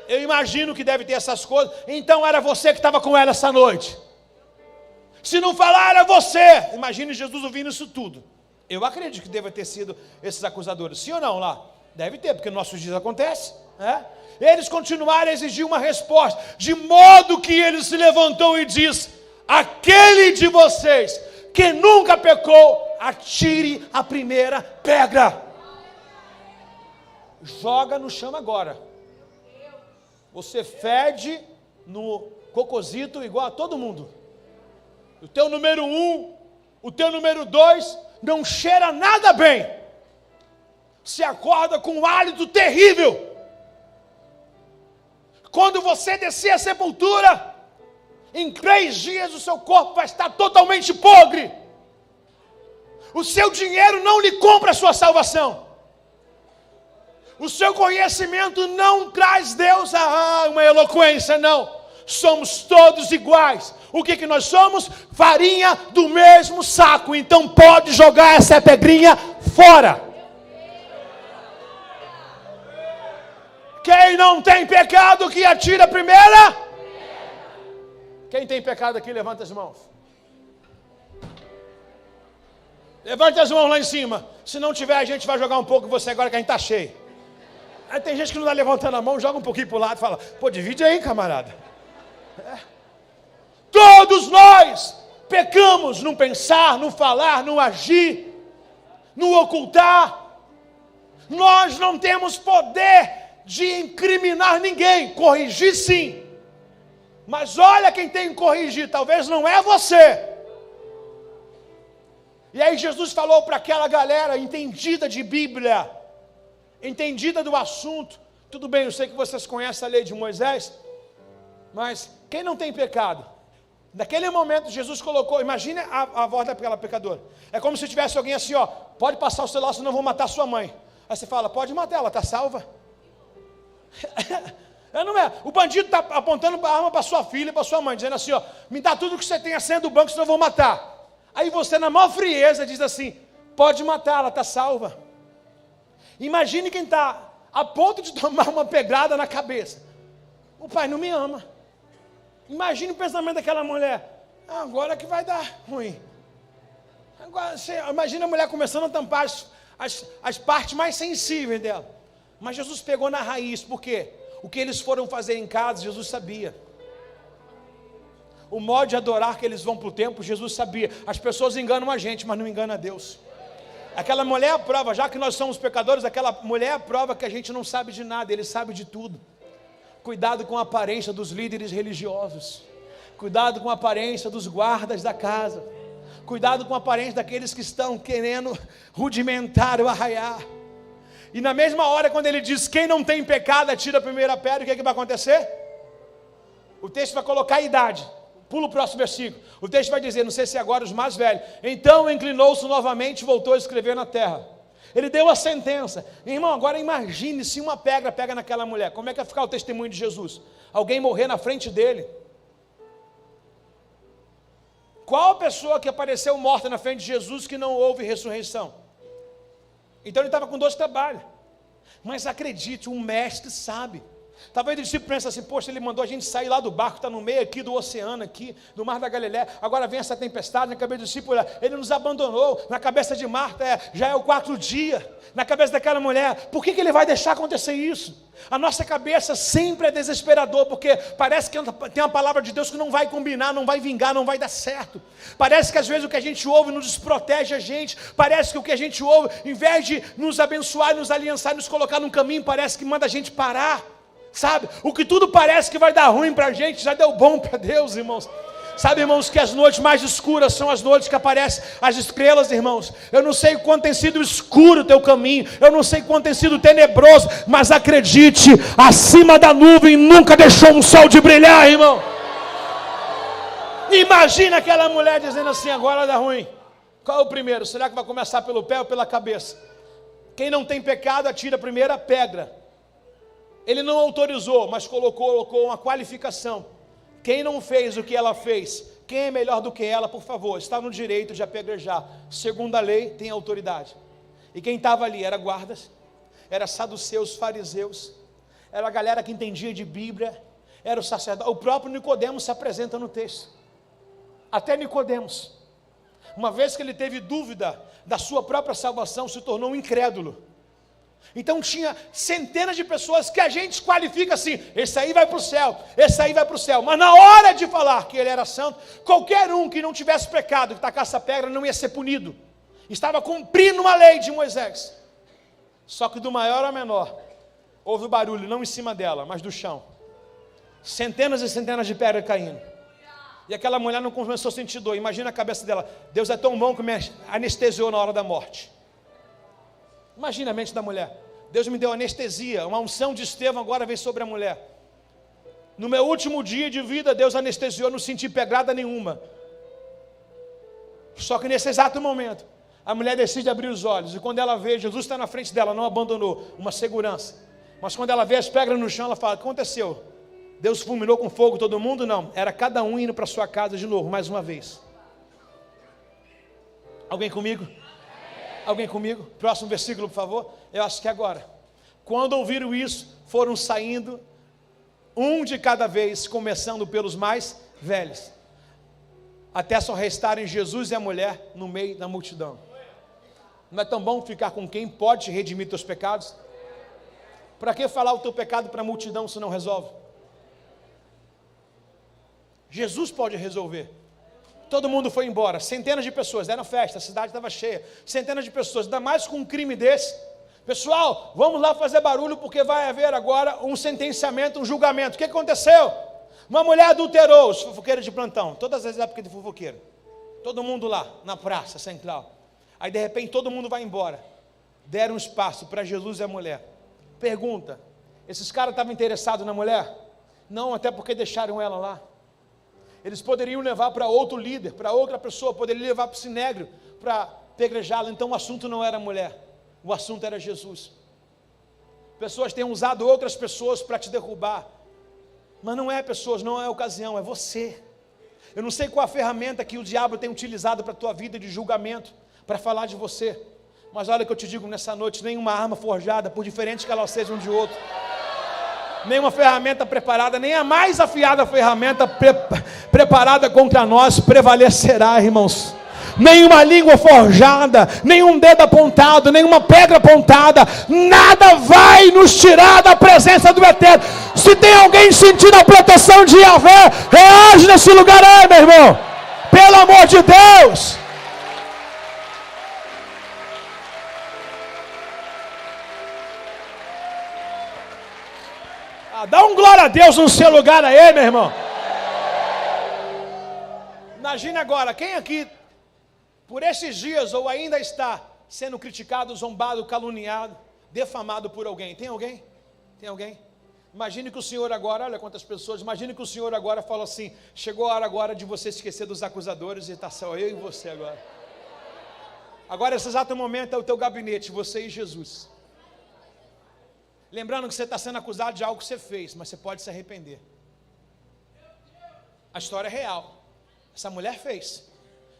Eu imagino que deve ter essas coisas. Então era você que estava com ela essa noite. Se não falar, era você. Imagine Jesus ouvindo isso tudo. Eu acredito que deve ter sido esses acusadores. Sim ou não lá? Deve ter, porque nos nossos dias acontece. Eles continuaram a exigir uma resposta, de modo que ele se levantou e disse: aquele de vocês que nunca pecou, atire a primeira pedra. Joga no chão agora. Você fede no cocosito igual a todo mundo. O teu número 1, o teu número 2 não cheira nada bem. Se acorda com um hálito terrível. Quando você descer a sepultura, em 3 dias o seu corpo vai estar totalmente podre. O seu dinheiro não lhe compra a sua salvação. O seu conhecimento não traz Deus uma eloquência, não. Somos todos iguais. O que nós somos? Farinha do mesmo saco. Então pode jogar essa pedrinha fora. Quem não tem pecado, que atira a primeira. Quem tem pecado aqui, levanta as mãos. Levante as mãos lá em cima. Se não tiver, a gente vai jogar um pouco em você agora que a gente está cheio. Aí tem gente que não está levantando a mão, joga um pouquinho para o lado e fala, pô, divide aí, camarada. Todos nós pecamos no pensar, no falar, no agir, no ocultar. Nós não temos poder de incriminar ninguém, corrigir sim. Mas olha quem tem que corrigir, talvez não é você. E aí Jesus falou para aquela galera entendida de Bíblia, entendida do assunto. Tudo bem, eu sei que vocês conhecem a lei de Moisés, mas quem não tem pecado? Naquele momento Jesus colocou, imagine a voz daquela pecadora. É como se tivesse alguém assim, ó, pode passar o celular, senão eu vou matar sua mãe. Aí você fala, pode matar, ela está salva. Não é? O bandido está apontando a arma para sua filha, para sua mãe, dizendo assim, ó, me dá tudo que você tem a senha do banco, senão eu vou matar. Aí você, na maior frieza, diz assim, pode matar, ela está salva. Imagine quem está a ponto de tomar uma pedrada na cabeça. O pai não me ama. Imagine o pensamento daquela mulher. Agora que vai dar ruim. Agora, imagina a mulher começando a tampar as partes mais sensíveis dela. Mas Jesus pegou na raiz, por quê? O que eles foram fazer em casa, Jesus sabia. O modo de adorar que eles vão para o templo, Jesus sabia. As pessoas enganam a gente, mas não enganam a Deus. Aquela mulher é a prova, já que nós somos pecadores, aquela mulher é a prova que a gente não sabe de nada, ele sabe de tudo. Cuidado com a aparência dos líderes religiosos. Cuidado com a aparência dos guardas da casa. Cuidado com a aparência daqueles que estão querendo rudimentar o arraiar. E na mesma hora, quando ele diz, quem não tem pecado, atira a primeira pedra, o que é que vai acontecer? O texto vai colocar a idade. Pula o próximo versículo. O texto vai dizer, não sei se agora os mais velhos. Então inclinou-se novamente e voltou a escrever na terra. Ele deu a sentença. Irmão, agora imagine se uma pedra pega naquela mulher. Como é que vai ficar o testemunho de Jesus? Alguém morrer na frente dele? Qual a pessoa que apareceu morta na frente de Jesus que não houve ressurreição? Então ele estava com 2 trabalhos. Mas acredite, o mestre sabe. Talvez o discípulo pense assim, poxa, ele mandou a gente sair lá do barco, está no meio aqui do oceano, aqui, do mar da Galileia, agora vem essa tempestade, na cabeça do discípulo, ele nos abandonou, na cabeça de Marta, já é o 4º dia, na cabeça daquela mulher, por que ele vai deixar acontecer isso? A nossa cabeça sempre é desesperador, porque parece que tem uma palavra de Deus que não vai combinar, não vai vingar, não vai dar certo. Parece que às vezes o que a gente ouve nos desprotege a gente, parece que o que a gente ouve, em vez de nos abençoar, nos aliançar, nos colocar num caminho, parece que manda a gente parar. Sabe, o que tudo parece que vai dar ruim para a gente, já deu bom para Deus, irmãos. Sabe, irmãos, que as noites mais escuras são as noites que aparecem as estrelas, irmãos. Eu não sei quanto tem sido escuro o teu caminho, eu não sei quanto tem sido tenebroso, mas acredite, acima da nuvem nunca deixou um sol de brilhar, irmão. Imagina aquela mulher dizendo assim, agora dá ruim. Qual é o primeiro? Será que vai começar pelo pé ou pela cabeça? Quem não tem pecado, atira a primeira pedra. Ele não autorizou, mas colocou uma qualificação. Quem não fez o que ela fez, quem é melhor do que ela, por favor, está no direito de apedrejar. Segundo a lei, tem autoridade. E quem estava ali era guardas, era saduceus, fariseus, era a galera que entendia de Bíblia, era o sacerdote. O próprio Nicodemos se apresenta no texto. Até Nicodemos, uma vez que ele teve dúvida da sua própria salvação, se tornou um incrédulo. Então tinha centenas de pessoas que a gente qualifica assim, esse aí vai para o céu, esse aí vai para o céu. Mas na hora de falar que ele era santo, qualquer um que não tivesse pecado, que tacasse a pedra, não ia ser punido. Estava cumprindo uma lei de Moisés. Só que do maior ao menor, houve o barulho, não em cima dela, mas do chão. Centenas e centenas de pedras caindo. E aquela mulher não começou a sentir dor. Imagina a cabeça dela, Deus é tão bom que me anestesiou na hora da morte. Imagina a mente da mulher. Deus me deu anestesia, uma unção de Estevão agora vem sobre a mulher. No meu último dia de vida, Deus anestesiou, não senti pedrada nenhuma. Só que nesse exato momento, a mulher decide abrir os olhos. E quando ela vê, Jesus está na frente dela, não abandonou, uma segurança. Mas quando ela vê as pedras no chão, ela fala, o que aconteceu? Deus fulminou com fogo todo mundo? Não, era cada um indo para sua casa de novo, mais uma vez. Alguém comigo? Alguém comigo? Próximo versículo, por favor. Eu acho que é agora. Quando ouviram isso, foram saindo, um de cada vez, começando pelos mais velhos, até só restarem Jesus e a mulher no meio da multidão. Não é tão bom ficar com quem pode redimir teus pecados? Para que falar o teu pecado para a multidão se não resolve? Jesus pode resolver. Todo mundo foi embora, centenas de pessoas, deram festa, a cidade estava cheia, centenas de pessoas, ainda mais com um crime desse. Pessoal, vamos lá fazer barulho, porque vai haver agora um sentenciamento, um julgamento. O que aconteceu? Uma mulher adulterou, os fofoqueiros de plantão, todas as épocas de fofoqueiro, todo mundo lá, na praça central. Aí de repente todo mundo vai embora. Deram espaço para Jesus e a mulher. Pergunta, esses caras estavam interessados na mulher? Não, até porque deixaram ela lá. Eles poderiam levar para outro líder, para outra pessoa, poderiam levar para o sinédrio, para apedrejá-la. Então o assunto não era a mulher, o assunto era Jesus. Pessoas têm usado outras pessoas para te derrubar, mas não é pessoas, não é ocasião, é você. Eu não sei qual a ferramenta que o diabo tem utilizado para a tua vida de julgamento, para falar de você, mas olha o que eu te digo nessa noite: nenhuma arma forjada, por diferente que ela seja um de outro, nenhuma ferramenta preparada, nem a mais afiada ferramenta preparada contra nós prevalecerá, irmãos. Nenhuma língua forjada, nenhum dedo apontado, nenhuma pedra apontada, nada vai nos tirar da presença do Eterno. Se tem alguém sentindo a proteção de Yahvé, reage nesse lugar aí, meu irmão, pelo amor de Deus. Dá um glória a Deus no seu lugar aí, meu irmão. Imagine agora, quem aqui, por esses dias, ou ainda está sendo criticado, zombado, caluniado, defamado por alguém? Tem alguém? Tem alguém? Imagine que o Senhor agora, olha quantas pessoas, imagine que o Senhor agora fala assim: chegou a hora agora de você esquecer dos acusadores e está só eu e você agora. Agora, esse exato momento é o teu gabinete, você e Jesus. Lembrando que você está sendo acusado de algo que você fez, mas você pode se arrepender. A história é real. Essa mulher fez.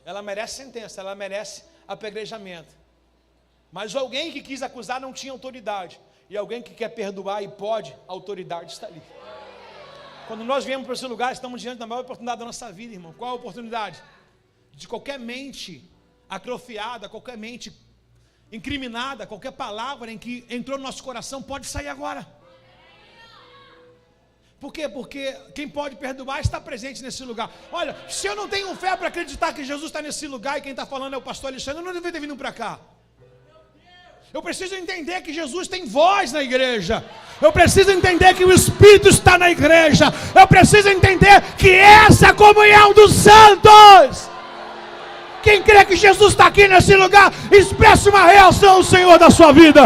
Ela merece sentença, ela merece apedrejamento. Mas alguém que quis acusar não tinha autoridade. E alguém que quer perdoar e pode, a autoridade está ali. Quando nós viemos para esse lugar, estamos diante da maior oportunidade da nossa vida, irmão. Qual a oportunidade? De qualquer mente atrofiada, qualquer mente incriminada, qualquer palavra em que entrou no nosso coração pode sair agora. Por quê? Porque quem pode perdoar está presente nesse lugar. Olha, se eu não tenho fé para acreditar que Jesus está nesse lugar e quem está falando é o pastor Alexandre, eu não deveria ter vindo para cá. Eu preciso entender que Jesus tem voz na igreja. Eu preciso entender que o Espírito está na igreja. Eu preciso entender que essa é a comunhão dos santos. Quem crê que Jesus está aqui nesse lugar, expresse uma reação ao Senhor da sua vida.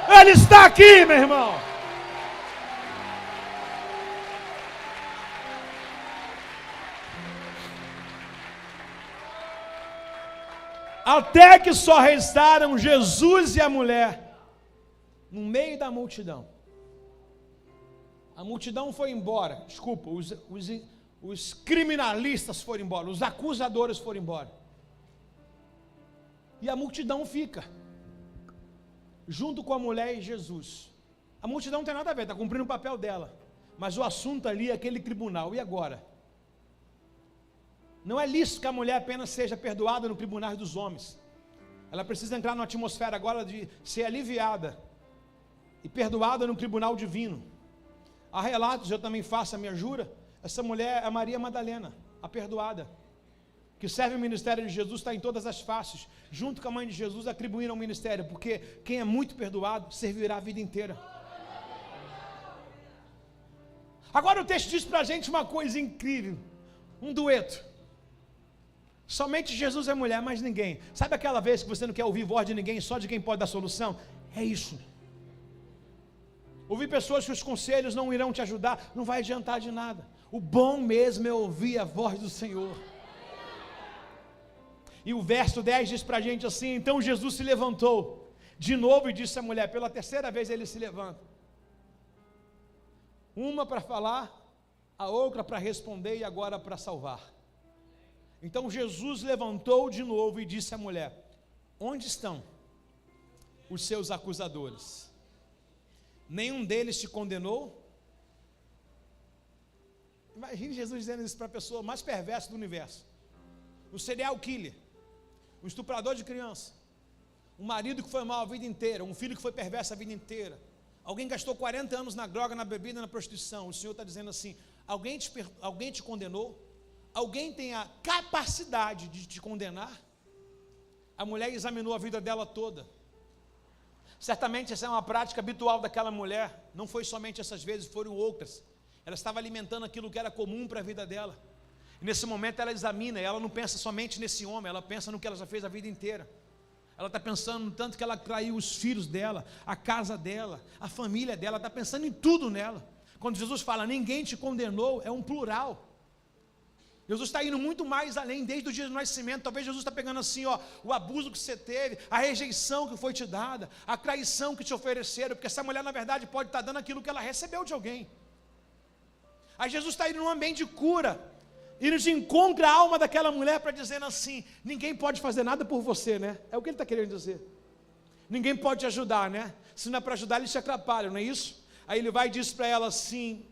Ele está aqui, meu irmão. Até que só restaram Jesus e a mulher no meio da multidão. A multidão foi embora, desculpa, os criminalistas foram embora, os acusadores foram embora. E a multidão fica, junto com a mulher e Jesus. A multidão não tem nada a ver, está cumprindo o papel dela. Mas o assunto ali é aquele tribunal, e agora? Não é lícito que a mulher apenas seja perdoada no tribunal dos homens. Ela precisa entrar numa atmosfera agora de ser aliviada e perdoada no tribunal divino. Há relatos, eu também faço a minha jura. Essa mulher é a Maria Madalena, a perdoada, que serve o ministério de Jesus, está em todas as faces, junto com a mãe de Jesus, atribuindo ao ministério, porque quem é muito perdoado servirá a vida inteira. Agora o texto diz para a gente uma coisa incrível, um dueto. Somente Jesus é mulher, mas ninguém. Sabe aquela vez que você não quer ouvir voz de ninguém, só de quem pode dar solução? É isso. Ouvir pessoas que os conselhos não irão te ajudar, não vai adiantar de nada. O bom mesmo é ouvir a voz do Senhor. E o verso 10 diz para a gente assim: então Jesus se levantou de novo e disse à mulher, pela terceira vez ele se levanta. Uma para falar, a outra para responder e agora para salvar. Então Jesus levantou de novo e disse à mulher: onde estão os seus acusadores? nenhum deles te condenou? Imagine Jesus dizendo isso para a pessoa mais perversa do universo. O serial killer, o estuprador de criança, um marido que foi mal a vida inteira, um filho que foi perverso a vida inteira, alguém gastou 40 anos na droga, na bebida, na prostituição. O Senhor está dizendo assim: alguém te condenou? Alguém tem a capacidade de te condenar? A mulher examinou a vida dela toda. Certamente essa é uma prática habitual daquela mulher. Não foi somente essas vezes, foram outras. Ela estava alimentando aquilo que era comum para a vida dela. E nesse momento ela examina, e ela não pensa somente nesse homem, ela pensa no que ela já fez a vida inteira. Ela está pensando no tanto que ela traiu os filhos dela, a casa dela, a família dela, está pensando em tudo nela. Quando Jesus fala, ninguém te condenou, é um plural. Jesus está indo muito mais além, desde o dia do nascimento. Talvez Jesus está pegando assim, o abuso que você teve, a rejeição que foi te dada, a traição que te ofereceram, porque essa mulher na verdade pode estar dando aquilo que ela recebeu de alguém. Aí Jesus está indo num ambiente de cura, indo de encontro à alma daquela mulher para dizer assim, ninguém pode fazer nada por você, né? É o que ele está querendo dizer. Ninguém pode te ajudar, né? Se não é para ajudar, eles te atrapalham, não é isso? Aí ele vai e diz para ela assim,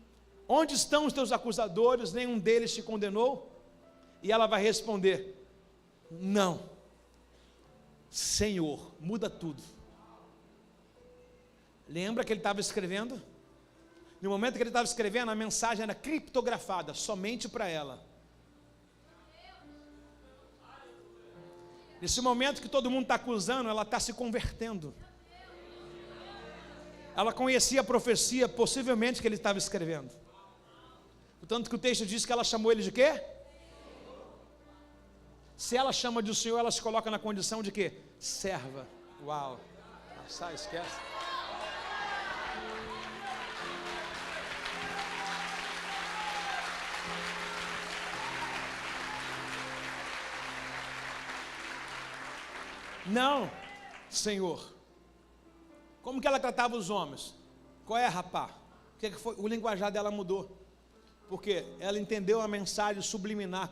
onde estão os teus acusadores? Nenhum deles te condenou? E ela vai responder, não. Senhor, muda tudo. Lembra que ele estava escrevendo? No momento que ele estava escrevendo, a mensagem era criptografada, somente para ela. Nesse momento que todo mundo está acusando, ela está se convertendo. Ela conhecia a profecia, possivelmente, que ele estava escrevendo. Portanto que o texto diz que ela chamou ele de quê? Se ela chama de Senhor, ela se coloca na condição de quê? Serva. Uau. Sai, esquece. Não, Senhor. Como que ela tratava os homens? Qual é, rapá? O que foi? O linguajar dela mudou. Porque ela entendeu a mensagem subliminar,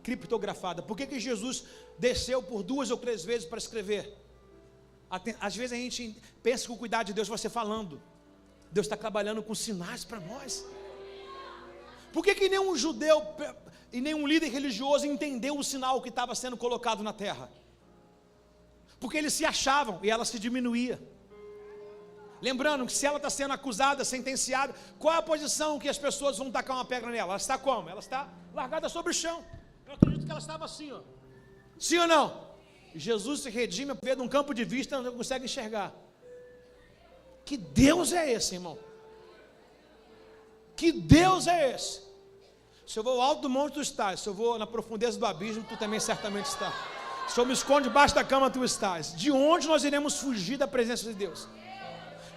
criptografada. Por que Jesus desceu por 2 ou 3 vezes para escrever? Às vezes a gente pensa que o cuidado de Deus vai ser falando. Deus está trabalhando com sinais para nós. Por que nenhum judeu e nenhum líder religioso entendeu o sinal que estava sendo colocado na terra? Porque eles se achavam e ela se diminuía. Lembrando que se ela está sendo acusada, sentenciada, qual é a posição que as pessoas vão tacar uma pedra nela? Ela está como? Ela está largada sobre o chão. Eu acredito que ela estava assim, ó. Sim ou não? Jesus se redime, vê de um campo de vista, não consegue enxergar. Que Deus é esse, irmão? Que Deus é esse? Se eu vou ao alto do monte, tu estás. Se eu vou na profundeza do abismo, tu também certamente está. Se eu me escondo debaixo da cama, tu estás. De onde nós iremos fugir da presença de Deus?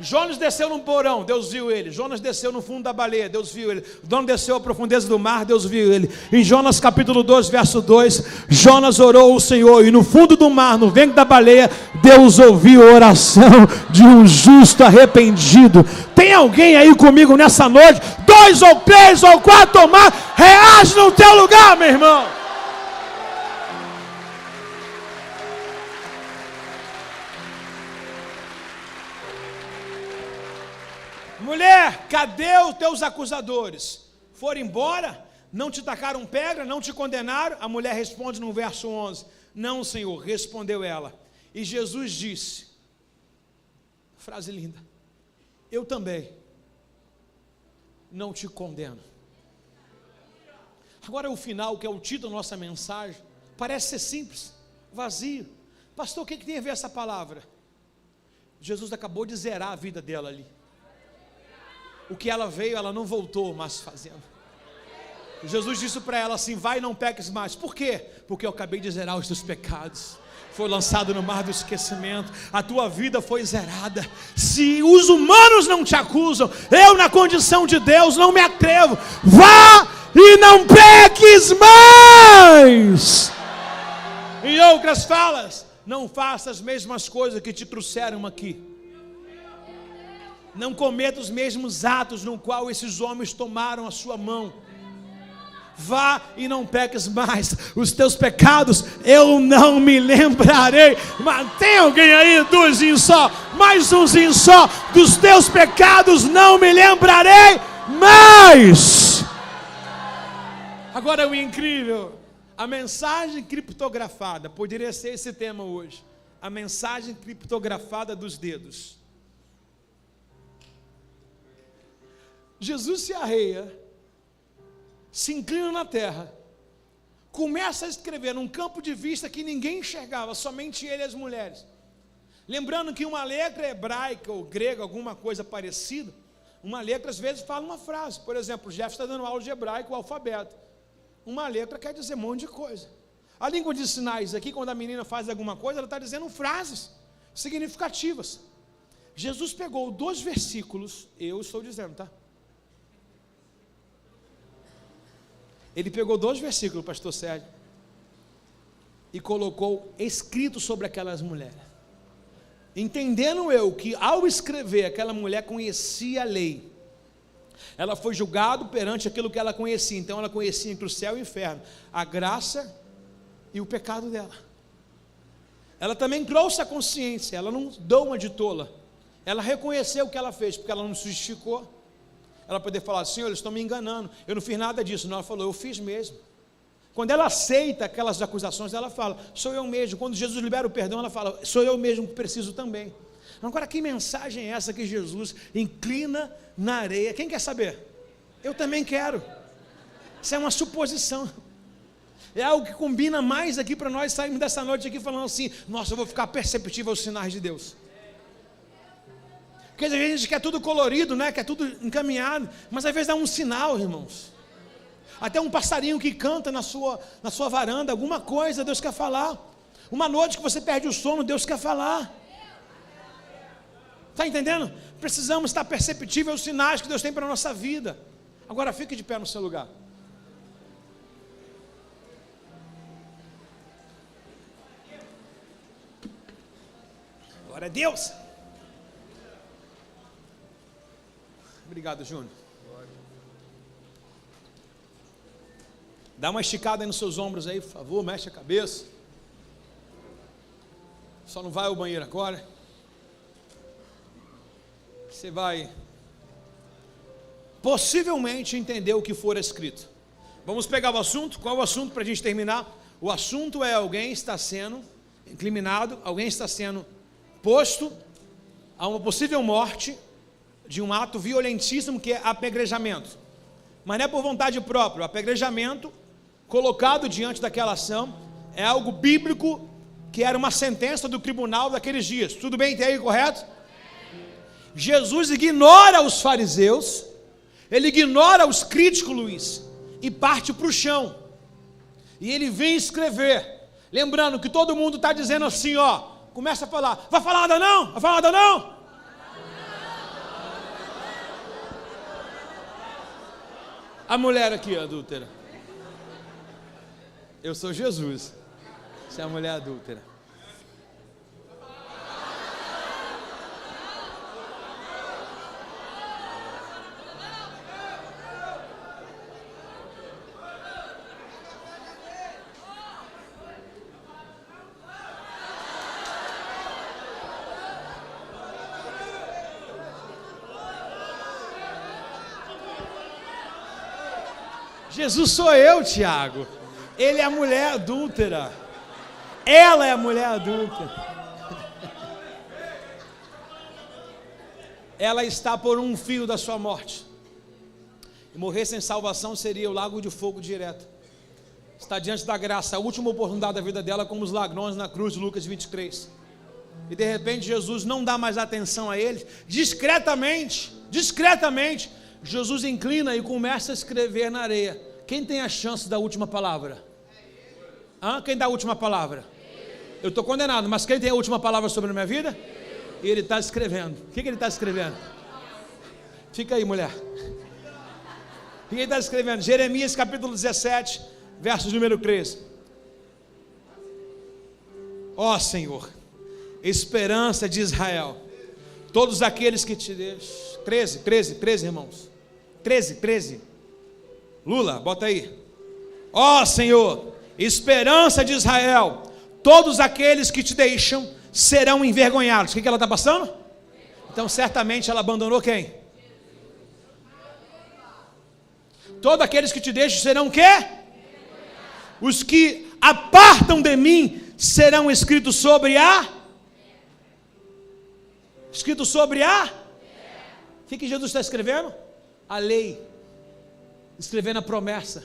Jonas desceu num porão, Deus viu ele. Jonas desceu no fundo da baleia, Deus viu ele. Jonas desceu à profundeza do mar, Deus viu ele. Em Jonas capítulo 2, verso 2, Jonas orou ao Senhor, e no fundo do mar, no ventre da baleia, Deus ouviu a oração de um justo arrependido. Tem alguém aí comigo nessa noite? 2 ou 3 ou 4 ou mais, reage no teu lugar, meu irmão. Mulher, cadê os teus acusadores? Foram embora? Não te tacaram pedra? Não te condenaram? A mulher responde no verso 11, não, Senhor, respondeu ela. E Jesus disse, frase linda, eu também não te condeno. Agora o final, que é o título da nossa mensagem, parece ser simples, vazio. Pastor, o que tem a ver essa palavra? Jesus acabou de zerar a vida dela ali. O que ela veio, ela não voltou mais fazendo. Jesus disse para ela assim, vai e não peques mais. Por quê? Porque eu acabei de zerar os teus pecados. Foi lançado no mar do esquecimento. A tua vida foi zerada. Se os humanos não te acusam, eu na condição de Deus não me atrevo. Vá e não peques mais. Em outras falas, não faça as mesmas coisas que te trouxeram aqui. Não cometa os mesmos atos no qual esses homens tomaram a sua mão. vá e não peques mais, os teus pecados eu não me lembrarei. Mas tem alguém aí, duzinho só, mais umzinho só, dos teus pecados não me lembrarei mais. Agora o incrível, a mensagem criptografada, poderia ser esse tema hoje, a mensagem criptografada dos dedos. Jesus se arreia, se inclina na terra, começa a escrever num campo de vista que ninguém enxergava, somente ele e as mulheres. Lembrando que uma letra hebraica ou grega, alguma coisa parecida, uma letra às vezes fala uma frase. Por exemplo, o Jeff está dando aula de hebraico, o alfabeto. Uma letra quer dizer um monte de coisa. A língua de sinais aqui, quando a menina faz alguma coisa, ela está dizendo frases significativas. Jesus pegou 2 versículos, eu estou dizendo, tá? Ele pegou 2 versículos, pastor Sérgio, e colocou escrito sobre aquelas mulheres. Entendendo eu que ao escrever, aquela mulher conhecia a lei. Ela foi julgada perante aquilo que ela conhecia. Então ela conhecia entre o céu e o inferno, a graça e o pecado dela. Ela também trouxe a consciência, ela não deu uma de tola. Ela reconheceu o que ela fez, porque ela não se justificou. Ela poder falar, Senhor, eles estão me enganando, eu não fiz nada disso. Não, ela falou, eu fiz mesmo. Quando ela aceita aquelas acusações, ela fala, sou eu mesmo. Quando Jesus libera o perdão, ela fala, sou eu mesmo que preciso também. Agora, que mensagem é essa que Jesus inclina na areia? Quem quer saber? Eu também quero. Isso é uma suposição. É algo que combina mais aqui para nós sairmos dessa noite aqui falando assim, nossa, eu vou ficar perceptível aos sinais de Deus. Porque a gente quer tudo colorido, né? Quer tudo encaminhado, mas às vezes dá um sinal, irmãos. Até um passarinho que canta na sua varanda, alguma coisa Deus quer falar. Uma noite que você perde o sono, Deus quer falar. Está entendendo? Precisamos estar perceptível aos sinais que Deus tem para a nossa vida. Agora fique de pé no seu lugar. Glória a Deus. Obrigado, Júnior. Dá uma esticada aí nos seus ombros aí, por favor, mexe a cabeça. Só não vai ao banheiro agora. Você vai possivelmente entender o que for escrito. Vamos pegar o assunto. Qual é o assunto para a gente terminar? O assunto é alguém está sendo incriminado, alguém está sendo posto a uma possível morte de um ato violentíssimo que é apedrejamento. Mas não é por vontade própria. O apedrejamento colocado diante daquela ação é algo bíblico, que era uma sentença do tribunal daqueles dias. Tudo bem até aí, correto? Jesus ignora os fariseus, ele ignora os críticos, Luiz, e parte para o chão. E ele vem escrever, lembrando que todo mundo está dizendo assim, ó, começa a falar, vai falar nada não? Vai falar nada não? A mulher aqui, adúltera. Eu sou Jesus. Você é a mulher adúltera. Jesus sou eu, Tiago. Ele é a mulher adúltera. Ela é a mulher adúltera. Ela está por um fio da sua morte. E morrer sem salvação seria o lago de fogo direto. Está diante da graça, a última oportunidade da vida dela, como os ladrões na cruz de Lucas 23. E de repente Jesus não dá mais atenção a eles. Discretamente, Jesus inclina e começa a escrever na areia. Quem tem a chance da última palavra? Quem dá a última palavra? Eu estou condenado, mas quem tem a última palavra sobre a minha vida? E ele está escrevendo. O que ele está escrevendo? Fica aí, mulher. O que ele está escrevendo? Jeremias capítulo 17, versos número 13. Ó Senhor, esperança de Israel, todos aqueles que te deixam. 13, irmãos. 13. Lula, bota aí. Ó Senhor, esperança de Israel, todos aqueles que te deixam serão envergonhados. O que ela está passando? Então certamente ela abandonou quem? Todos aqueles que te deixam serão o quê? Os que apartam de mim serão escritos sobre a... Escrito sobre a... O que Jesus está escrevendo? A lei. Escrevendo a promessa.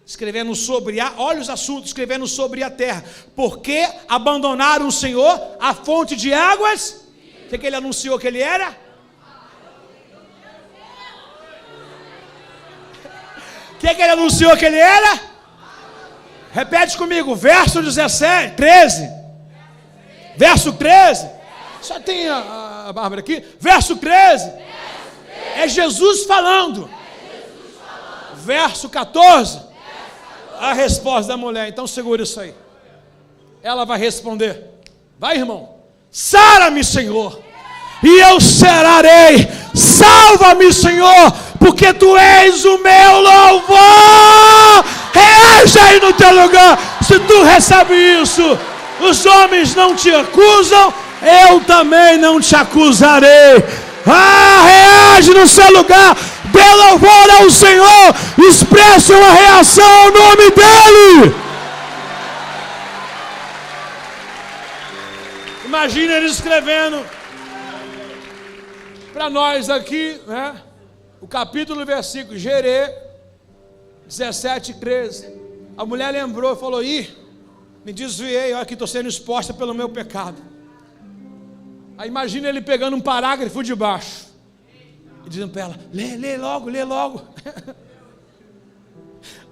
Escrevendo sobre a... Olha os assuntos, escrevendo sobre a terra. Porque abandonaram o Senhor, a fonte de águas. O que ele anunciou que ele era? O que ele anunciou que ele era? Repete comigo, verso 13. Verso 13. Só tem a Bárbara aqui. Verso 13. É Jesus falando. Verso 14. A resposta da mulher. Então segura isso aí. Ela vai responder. Vai, irmão. Sara-me, Senhor, e eu sararei. Salva-me, Senhor, porque tu és o meu louvor. Reage aí no teu lugar. Se tu recebe isso, os homens não te acusam, eu também não te acusarei. Reage no seu lugar. Dê louvor ao Senhor. Expresse uma reação ao nome dEle. Imagina ele escrevendo para nós aqui, né? O capítulo e versículo, Jerê 17 e 13. A mulher lembrou e falou: me desviei, olha que estou sendo exposta pelo meu pecado. Aí imagina ele pegando um parágrafo de baixo e dizendo para ela: lê logo.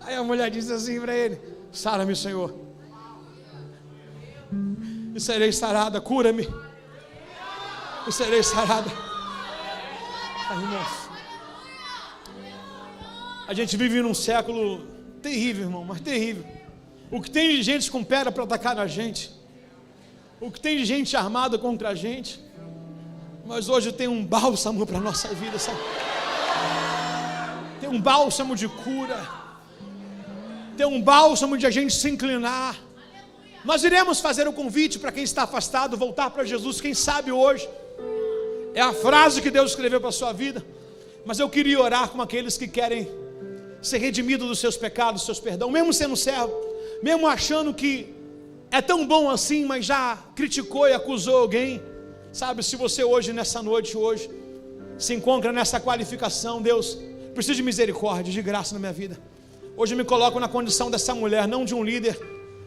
Aí a mulher disse assim para ele: sara-me, Senhor, e serei sarada, cura-me, e serei sarada. Ai, irmãos, a gente vive num século terrível, irmão, mas terrível. O que tem de gente com pedra para atacar na gente, o que tem de gente armada contra a gente, mas hoje tem um bálsamo para a nossa vida, sabe? Tem um bálsamo de cura, tem um bálsamo de a gente se inclinar. Nós iremos fazer o convite para quem está afastado voltar para Jesus, quem sabe hoje. É a frase que Deus escreveu para a sua vida. Mas eu queria orar com aqueles que querem ser redimidos dos seus pecados, dos seus perdão, mesmo sendo servo, mesmo achando que é tão bom assim, mas já criticou e acusou alguém. Sabe, se você hoje, nessa noite, hoje, se encontra nessa qualificação: Deus, preciso de misericórdia, de graça na minha vida. Hoje eu me coloco na condição dessa mulher, não de um líder,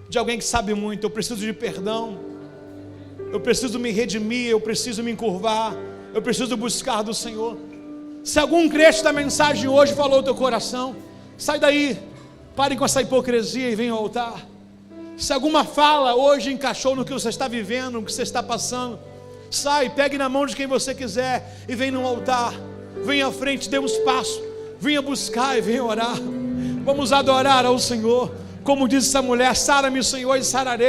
de alguém que sabe muito. Eu preciso de perdão, eu preciso me redimir, eu preciso me encurvar, eu preciso buscar do Senhor. Se algum crente da mensagem hoje falou ao teu coração, sai daí, pare com essa hipocrisia e venha ao altar. Se alguma fala hoje encaixou no que você está vivendo, no que você está passando, sai, pegue na mão de quem você quiser e vem no altar, venha à frente, dê um espaço, venha buscar e venha orar. Vamos adorar ao Senhor, como diz essa mulher: sara-me, Senhor, e sararei.